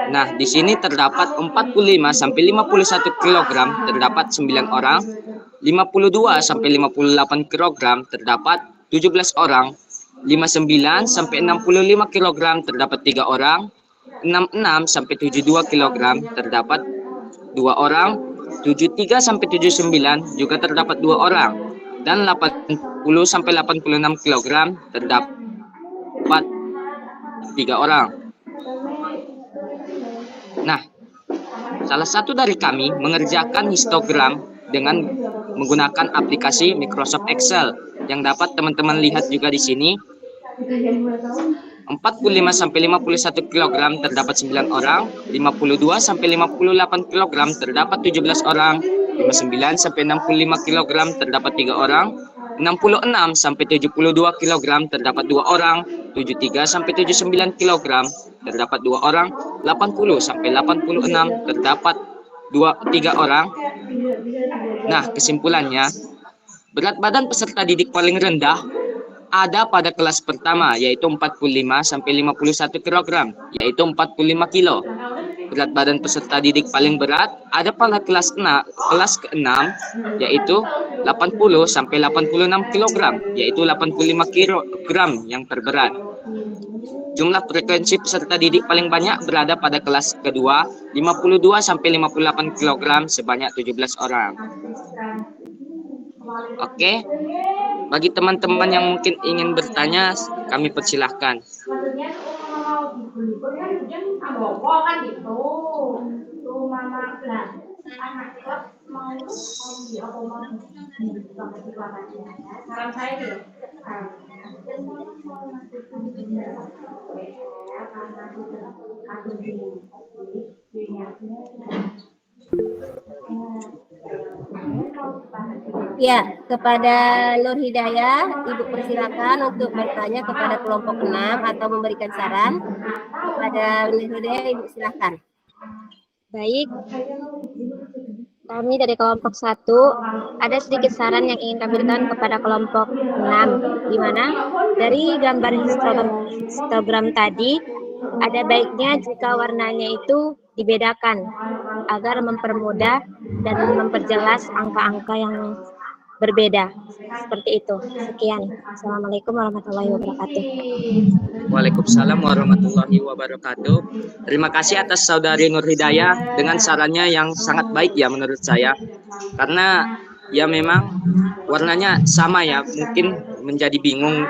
Nah, di sini terdapat 45 sampai 51 kg terdapat 9 orang, 52 sampai 58 kg terdapat 17 orang, 59 sampai 65 kg terdapat 3 orang, 66 sampai 72 kg terdapat 2 orang, 73 sampai 79 juga terdapat 2 orang, dan 80 sampai 86 kg terdapat 3 orang. Nah, salah satu dari kami mengerjakan histogram dengan menggunakan aplikasi Microsoft Excel yang dapat teman-teman lihat juga di sini. 45 sampai 51 kg terdapat 9 orang, 52 sampai 58 kg terdapat 17 orang, 59 sampai 65 kg terdapat 3 orang, 66 sampai 72 kg terdapat 2 orang, 73 sampai 79 kg terdapat 2 orang, 80 sampai 86 terdapat 3 orang. Nah, kesimpulannya, berat badan peserta didik paling rendah ada pada kelas pertama, yaitu 45 sampai 51 kg, yaitu 45 kilo. Berat badan peserta didik paling berat ada pada kelas ke-6, yaitu 80 sampai 86 kg, yaitu 85 kg yang terberat. Jumlah frekuensi peserta didik paling banyak berada pada kelas kedua, 52 sampai 58 kg sebanyak 17 orang. Oke. Bagi teman-teman yang mungkin ingin bertanya, kami persilahkan. Maksudnya kalau dibeli kan hujan tambah kan gitu. Tuh mama lah. Anak klub mau di apa mau di kelasnya. Saran saya tuh. Kalau Ya, kepada Nur Hidayah, Ibu persilakan untuk bertanya kepada kelompok 6 atau memberikan saran. Kepada Nur Hidayah, Ibu silakan. Baik, kami dari kelompok 1 ada sedikit saran yang ingin kami berikan kepada kelompok 6, di mana dari gambar histogram tadi ada baiknya jika warnanya itu dibedakan agar mempermudah dan memperjelas angka-angka yang berbeda. Seperti itu. Sekian. Assalamualaikum warahmatullahi wabarakatuh. Waalaikumsalam warahmatullahi wabarakatuh. Terima kasih atas saudari Nur Hidayah dengan sarannya yang sangat baik ya menurut saya. Karena ya memang warnanya sama ya, mungkin menjadi bingung.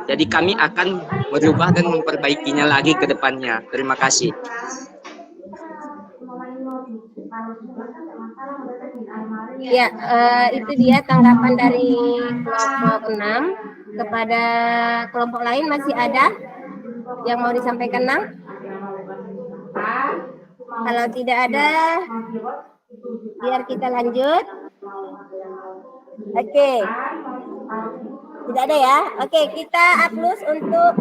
Jadi kami akan merubah dan memperbaikinya lagi ke depannya. Terima kasih. Ya, itu dia tanggapan dari kelompok 6. Kepada kelompok lain masih ada yang mau disampaikan, Nang? Kalau tidak ada, biar kita lanjut. Oke. Tidak ada ya? Oke, kita aplaus untuk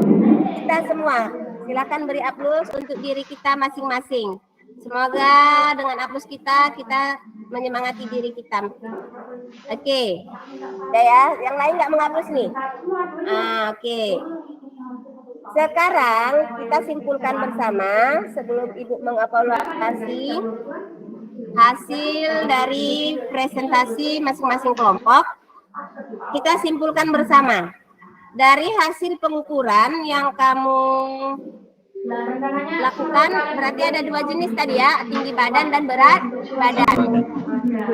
kita semua. Silakan beri aplaus untuk diri kita masing-masing. Semoga dengan aplaus kita menyemangati diri kita. Oke. Udah ya, yang lain nggak mengaplaus nih? Oke. Sekarang kita simpulkan bersama sebelum Ibu mengevaluasi hasil dari presentasi masing-masing kelompok. Kita simpulkan bersama. Dari hasil pengukuran yang kamu lakukan, berarti ada 2 jenis tadi ya, tinggi badan dan berat badan.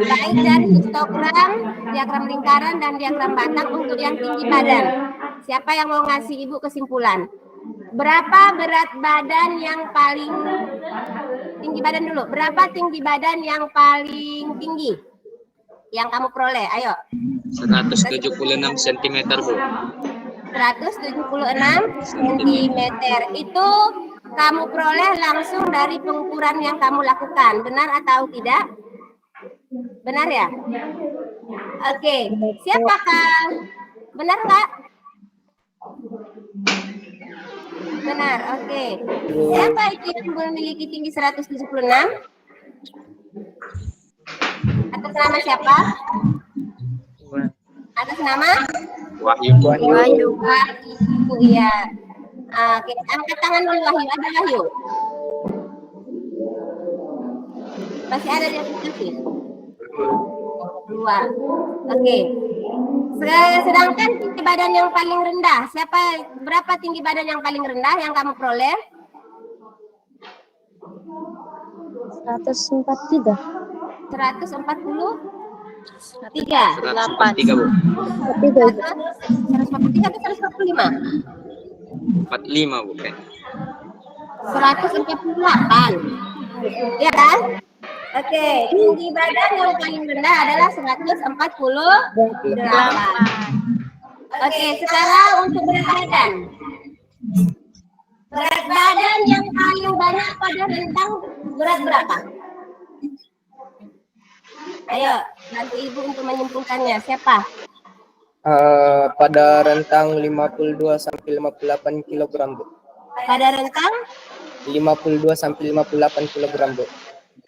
Baik dari histogram, diagram lingkaran, dan diagram batang untuk yang tinggi badan. Siapa yang mau ngasih Ibu kesimpulan? Berapa berat badan yang paling tinggi badan dulu? Berapa tinggi badan yang paling tinggi yang kamu peroleh? Ayo. 176 cm, Bu. 176 cm. Itu kamu peroleh langsung dari pengukuran yang kamu lakukan. Benar atau tidak? Benar ya? Oke. Siapakah? Benar nggak? Benar, oke. Siapa itu yang memiliki tinggi 176? Atas nama siapa? Atas nama? Wahyu. Wahyu. Iya. Oke, angkat tangan dulu Wahyu. Ada Wahyu? Masih ada di aplikasi? 2. Oke. Sedangkan tinggi badan yang paling rendah, berapa tinggi badan yang paling rendah yang kamu peroleh? 143. 143. 143, Bu. 143 atau 145? 45, Bu. 148. Ya kan? Oke, tinggi badan yang paling rendah adalah 148. Oke, sekarang untuk berat badan. Berat badan yang paling banyak pada rentang berat berapa? Ayo, bantu Ibu untuk menyimpulkannya. Siapa? Pada rentang 52 sampai 58 kg, Bu. Pada rentang 52 sampai 58 kg, Bu.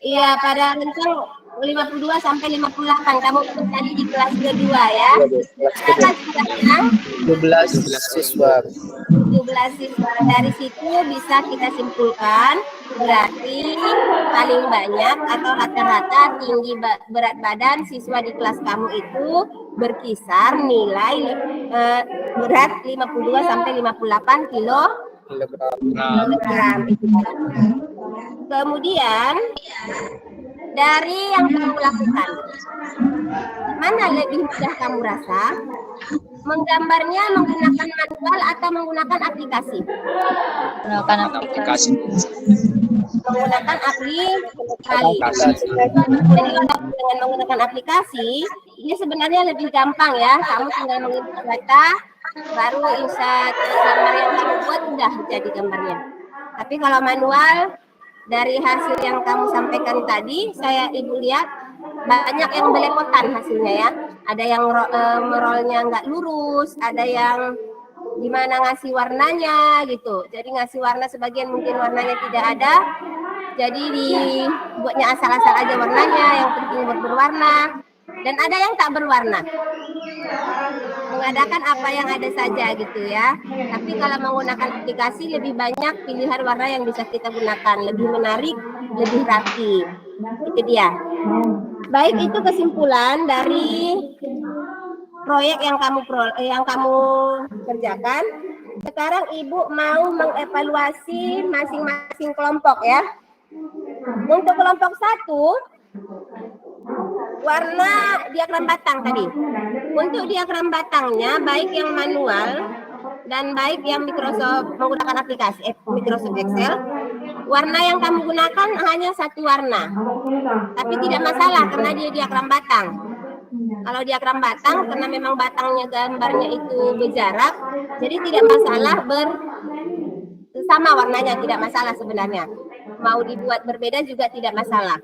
Iya, pada rentang 52 sampai 58. Kamu tadi di kelas kedua ya. Berapa jumlahnya? 12 siswa. 17 siswa. Dari situ bisa kita simpulkan berarti paling banyak atau rata-rata tinggi berat badan siswa di kelas kamu itu berkisar nilai berat 52 sampai 58 kilogram. Kemudian dari yang kamu lakukan, mana lebih mudah kamu rasa? Menggambarnya menggunakan manual atau menggunakan aplikasi? Menggunakan aplikasi. Menggunakan aplikasi. Jadi dengan menggunakan aplikasi, ini sebenarnya lebih gampang ya. Kamu tinggal menginput data, baru insert gambar yang kamu buat udah jadi gambarnya. Tapi kalau manual, dari hasil yang kamu sampaikan tadi, Ibu lihat banyak yang belepotan hasilnya ya. Ada yang merolnya nggak lurus, ada yang gimana ngasih warnanya gitu. Jadi ngasih warna sebagian mungkin warnanya tidak ada, jadi dibuatnya asal-asal aja warnanya, yang penting buat berwarna. Dan ada yang tak berwarna, mengadakan apa yang ada saja gitu ya. Tapi kalau menggunakan aplikasi lebih banyak pilihan warna yang bisa kita gunakan, lebih menarik, lebih rapi. Itu dia. Baik, itu kesimpulan dari proyek yang kamu kerjakan. Sekarang Ibu mau mengevaluasi masing-masing kelompok ya. Untuk kelompok 1, warna diagram batang tadi. Untuk diagram batangnya baik yang manual dan baik yang Microsoft menggunakan aplikasi Microsoft Excel, warna yang kamu gunakan hanya satu warna. Tapi tidak masalah karena dia diagram batang. Kalau diagram batang karena memang batangnya gambarnya itu berjarak, jadi tidak masalah sama warnanya, tidak masalah sebenarnya. Mau dibuat berbeda juga tidak masalah.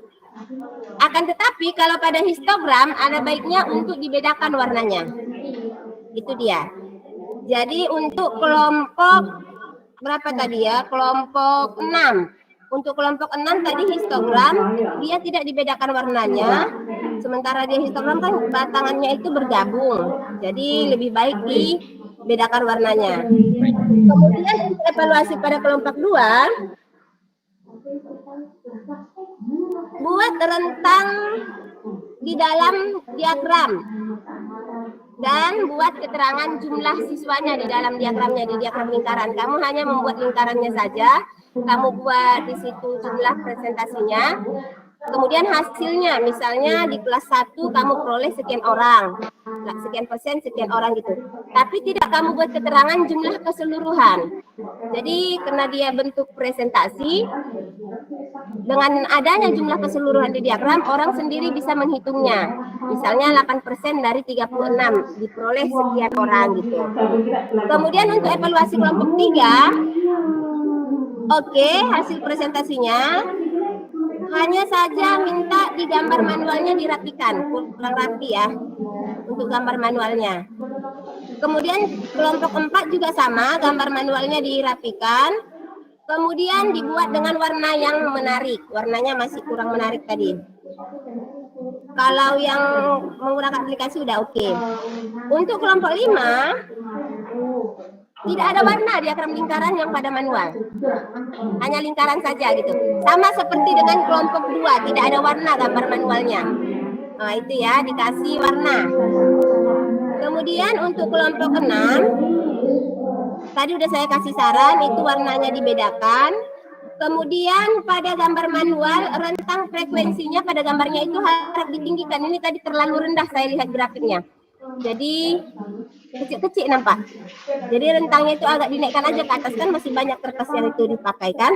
Akan tetapi kalau pada histogram ada baiknya untuk dibedakan warnanya. Itu dia. Jadi untuk kelompok berapa tadi ya? Kelompok 6. Untuk kelompok 6 tadi histogram dia tidak dibedakan warnanya. Sementara dia histogram kan batangannya itu bergabung. Jadi lebih baik dibedakan warnanya. Kemudian untuk evaluasi pada kelompok 2, buat rentang di dalam diagram dan buat keterangan jumlah siswanya di dalam diagramnya, di diagram lingkaran. Kamu hanya membuat lingkarannya saja, kamu buat di situ jumlah presentasinya. Kemudian hasilnya, misalnya di kelas 1 kamu peroleh sekian orang, sekian persen, sekian orang gitu. Tapi tidak kamu buat keterangan jumlah keseluruhan. Jadi karena dia bentuk presentasi, dengan adanya jumlah keseluruhan di diagram, orang sendiri bisa menghitungnya. Misalnya 8% dari 36 diperoleh sekian orang gitu. Kemudian untuk evaluasi kelompok 3, oke, hasil presentasinya hanya saja minta di gambar manualnya dirapikan, kurang rapi ya untuk gambar manualnya. Kemudian kelompok 4 juga sama, gambar manualnya dirapikan. Kemudian dibuat dengan warna yang menarik, warnanya masih kurang menarik tadi. Kalau yang menggunakan aplikasi udah oke. Untuk kelompok 5, tidak ada warna diagram lingkaran yang pada manual. Hanya lingkaran saja gitu. Sama seperti dengan kelompok 2, tidak ada warna gambar manualnya. Nah, itu ya, dikasih warna. Kemudian untuk kelompok 6, tadi udah saya kasih saran, itu warnanya dibedakan. Kemudian pada gambar manual, rentang frekuensinya pada gambarnya itu harus ditinggikan. Ini tadi terlalu rendah saya lihat grafiknya. Jadi kecil-kecil nampak. Jadi rentangnya itu agak dinaikkan aja ke atas, kan masih banyak kertas yang itu dipakai kan.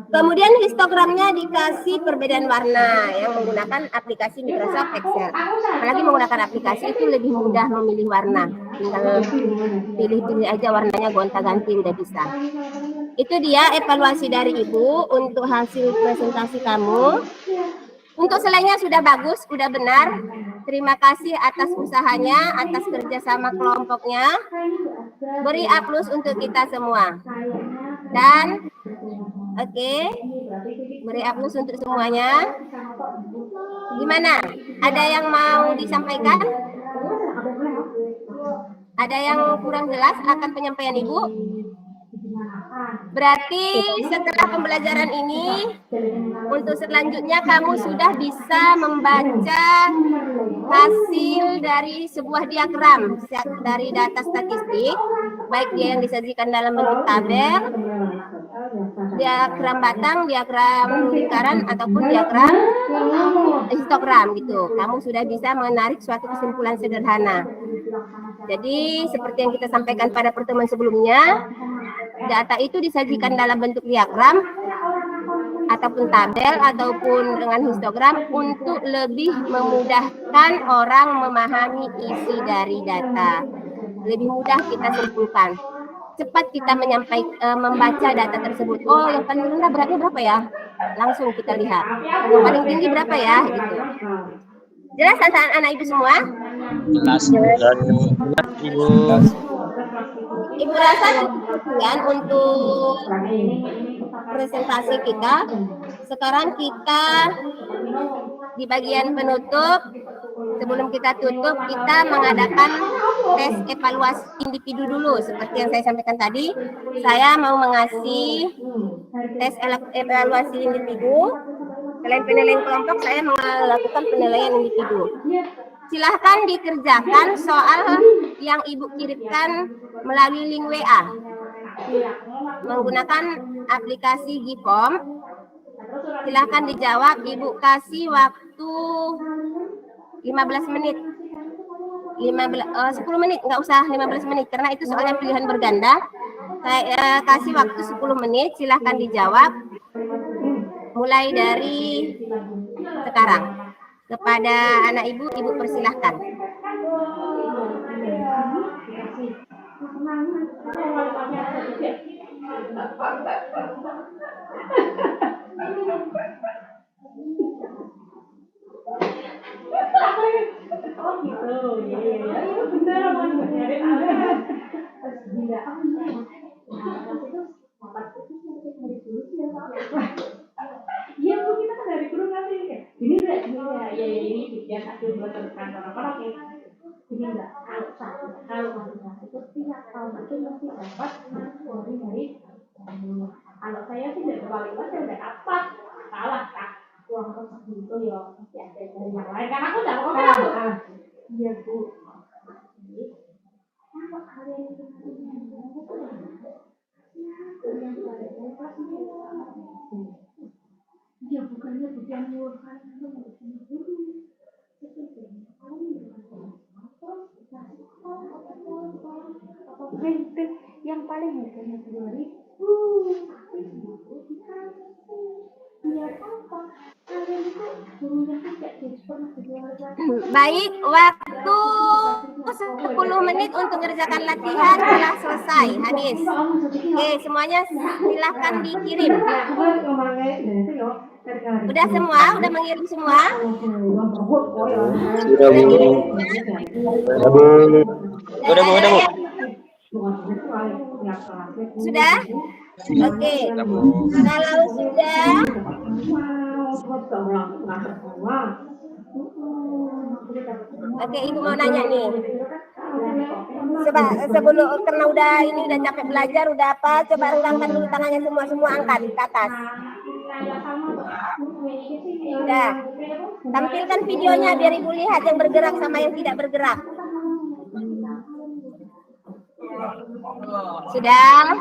Kemudian histogramnya dikasih perbedaan warna yang menggunakan aplikasi Microsoft Excel. Apalagi menggunakan aplikasi itu lebih mudah memilih warna. Tinggal pilih-pilih aja warnanya, gonta-ganti udah bisa. Itu dia evaluasi dari Ibu untuk hasil presentasi kamu. Untuk selainnya sudah bagus, sudah benar. Terima kasih atas usahanya, atas kerjasama kelompoknya. Beri A+ untuk kita semua. Dan oke, beri A+ untuk semuanya. Gimana? Ada yang mau disampaikan? Ada yang kurang jelas akan penyampaian Ibu? Berarti setelah pembelajaran ini, untuk selanjutnya kamu sudah bisa membaca hasil dari sebuah diagram dari data statistik, baik dia yang disajikan dalam bentuk tabel, diagram batang, diagram lingkaran, ataupun diagram histogram gitu. Kamu sudah bisa menarik suatu kesimpulan sederhana. Jadi seperti yang kita sampaikan pada pertemuan sebelumnya, data itu disajikan dalam bentuk diagram ataupun tabel ataupun dengan histogram untuk lebih memudahkan orang memahami isi dari data. Lebih mudah kita simpulkan. Cepat kita membaca data tersebut. Oh, yang paling rendah beratnya berapa ya? Langsung kita lihat. Yang paling tinggi berapa ya? Gitu. Jelas anak ibu semua? Jelas. Ibu. Ibu rasa cukup sekian untuk presentasi kita. Sekarang kita di bagian penutup. Sebelum kita tutup, kita mengadakan tes evaluasi individu dulu. Seperti yang saya sampaikan tadi, saya mau mengasih tes evaluasi individu. Selain penilaian kelompok, saya melakukan penilaian individu. Silahkan dikerjakan soal yang Ibu kirimkan melalui link WA. Menggunakan aplikasi Gform. Silahkan dijawab, Ibu kasih waktu 15 menit. 10 menit, nggak usah 15 menit, karena itu soalnya pilihan berganda. Saya kasih waktu 10 menit, silahkan dijawab. Mulai dari sekarang. Kepada anak ibu, ibu persilahkan. Iya Bu, kita kan dari guru ngasih kayak gini enggak, ini biar aku buat kantor apa ya. Ini enggak, kalau itu tiap tahun itu mesti dapat dari kalau saya sih dari kualitas saya udah dapat salah kak uang kotak itu ya masih ada dari yang lain karena aku udah ngomong iya Bu. Kalau kalian itu ya bukannya bukan murkan yang paling harganya 2.000 Baik, waktu 10 menit untuk mengerjakan latihan telah selesai, habis. Oke, semuanya silahkan dikirim. Udah semua? Udah mengirim semua? Sudah, Bu. Udah, Bu. Sudah? Oke. Kalau sudah, oke, Ibu mau nanya nih. Sebelum karena udah capek belajar, udah apa? Coba angkat dulu tangannya semua angkat ke atas. Udah. Tampilkan videonya biar Ibu lihat yang bergerak sama yang tidak bergerak. Sudah?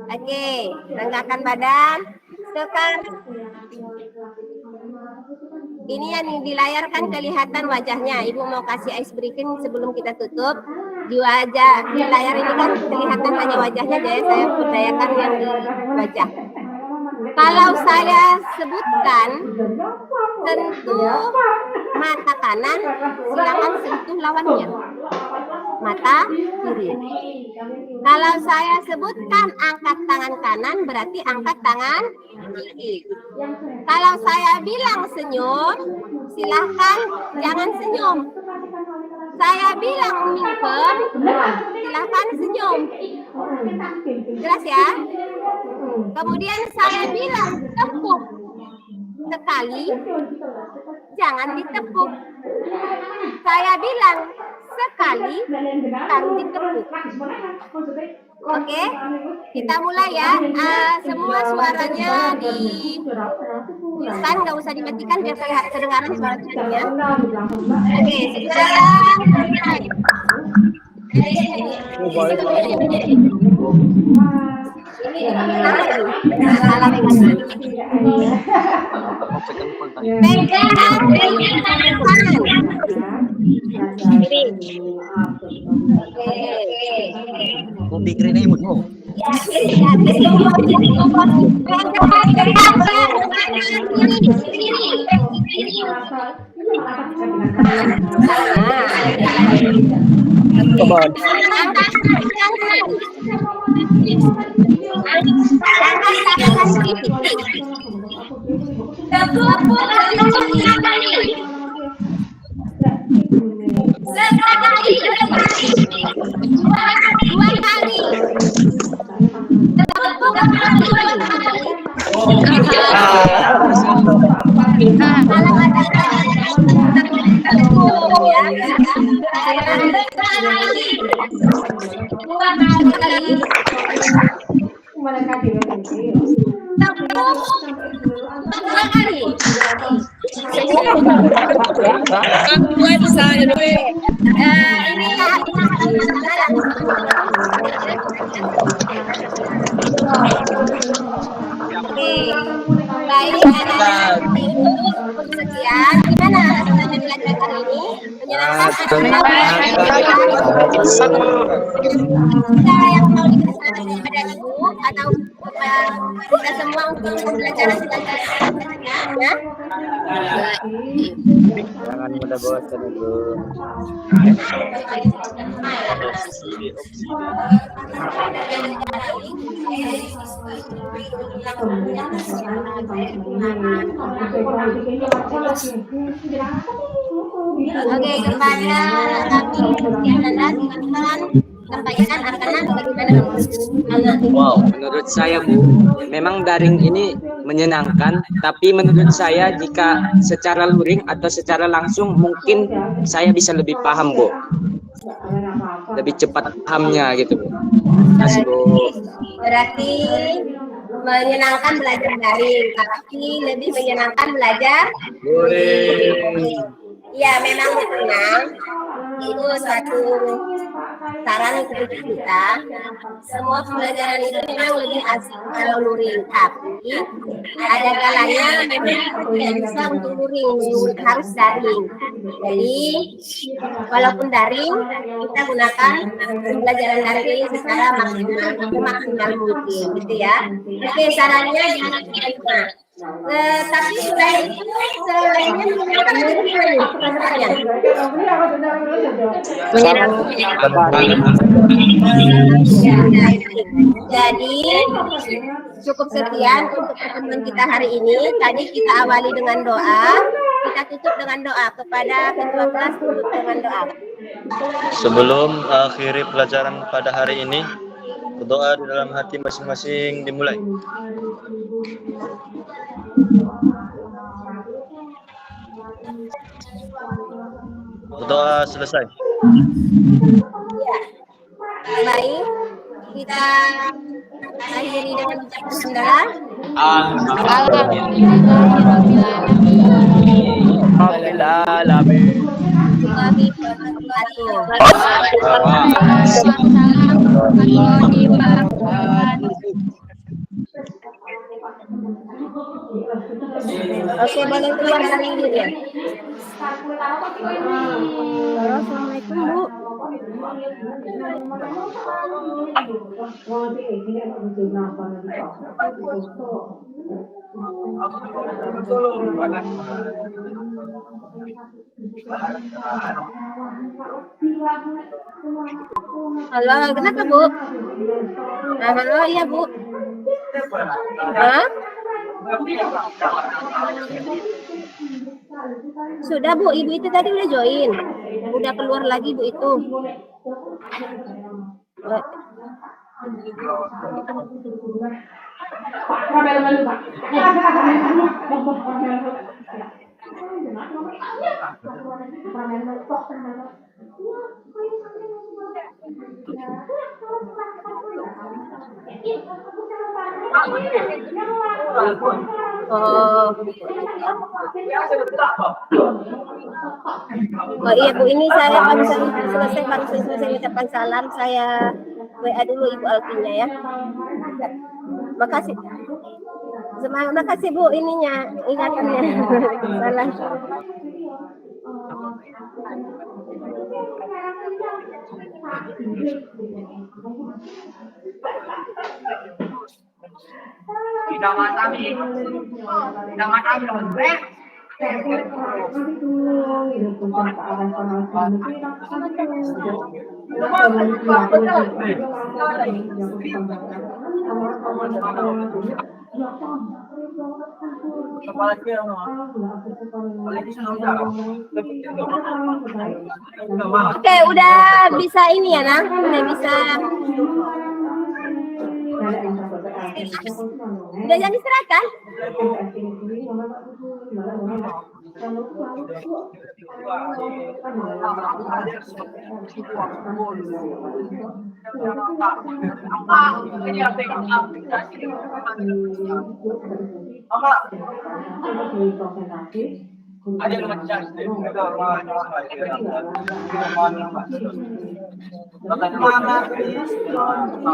Oke, tegakkan badan. Sekarang ini yang di layar kan kelihatan wajahnya. Ibu mau kasih ice breaking sebelum kita tutup. Di layar ini kan kelihatan hanya wajahnya, jadi saya perdayakan yang di wajah. Kalau saya sebutkan sentuh mata kanan, silakan sentuh lawannya. Mata kiri. Kalau saya sebutkan angkat tangan kanan, berarti angkat tangan kiri. Kalau saya bilang senyum, silahkan jangan senyum. Saya bilang mingkem, silahkan senyum. Jelas ya? Kemudian saya bilang tepuk sekali, jangan ditepuk. Saya bilang sekali, baru ditepuk. Oke, kita mulai ya. Semua suaranya kan nggak usah dimatikan biar kedengaran suara tujuannya. Oke, sekarang Baik, anak-anak itu sekian. Gimana hasilnya belajar kali ini? Menyenangkan? Ada yang mau dikasih kepada ibu atau kita semua untuk pembelajaran selanjutnya? Ya? Jangan mudah bosan ibu. Oke, kepada kami yang anda silakan sampaikan arkanan bagaimana? Wow, menurut saya Bu, memang daring ini menyenangkan, tapi menurut saya jika secara luring atau secara langsung mungkin saya bisa lebih paham Bu, lebih cepat pahamnya gitu Bu. Mas Bu. Berarti menyenangkan belajar daring, tapi lebih menyenangkan belajar luring. Ya, memang benar. Itu suatu saran untuk kita. Semua pembelajaran itu memang lebih asik kalau luring, tapi ada kalanya memang tidak bisa untuk luring, harus daring. Jadi walaupun daring, kita gunakan pembelajaran daring ini secara maksimal mungkin, gitu ya. Oke, sarannya jangan lupa. Tapi selain itu, selainnya menyenangkan Jadi cukup sekian untuk pertemuan kita hari ini. Tadi kita awali dengan doa, kita tutup dengan doa. Kepada ketua kelas tutup dengan doa. Sebelum akhiri pelajaran pada hari ini, berdoa di dalam hati masing-masing dimulai. Berdoa selesai. Ya. Baik, kita akhiri dengan ucapan hamdalah. Alhamdulillahirabbil Oke, boleh keluar dari ini ya. Assalamualaikum Bu. Halo, kenapa Bu? Halo, iya Bu. Hah? Sudah Bu, ibu itu tadi udah join. Udah keluar lagi Bu itu. Oh iya Bu, ini saya baru selesai ucapan salam, saya WA dulu Ibu Alfinya ya. Makasih. Makasih Bu ininya, ingatannya. Salam. Oke, udah bisa ini ya, Nang? Udah bisa. Udah jangan diserahkan?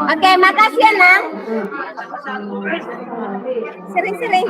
Oke, makasih ya, Nang. Sering-sering.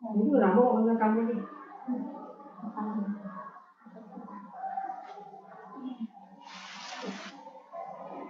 Ini udah mau kamu nih.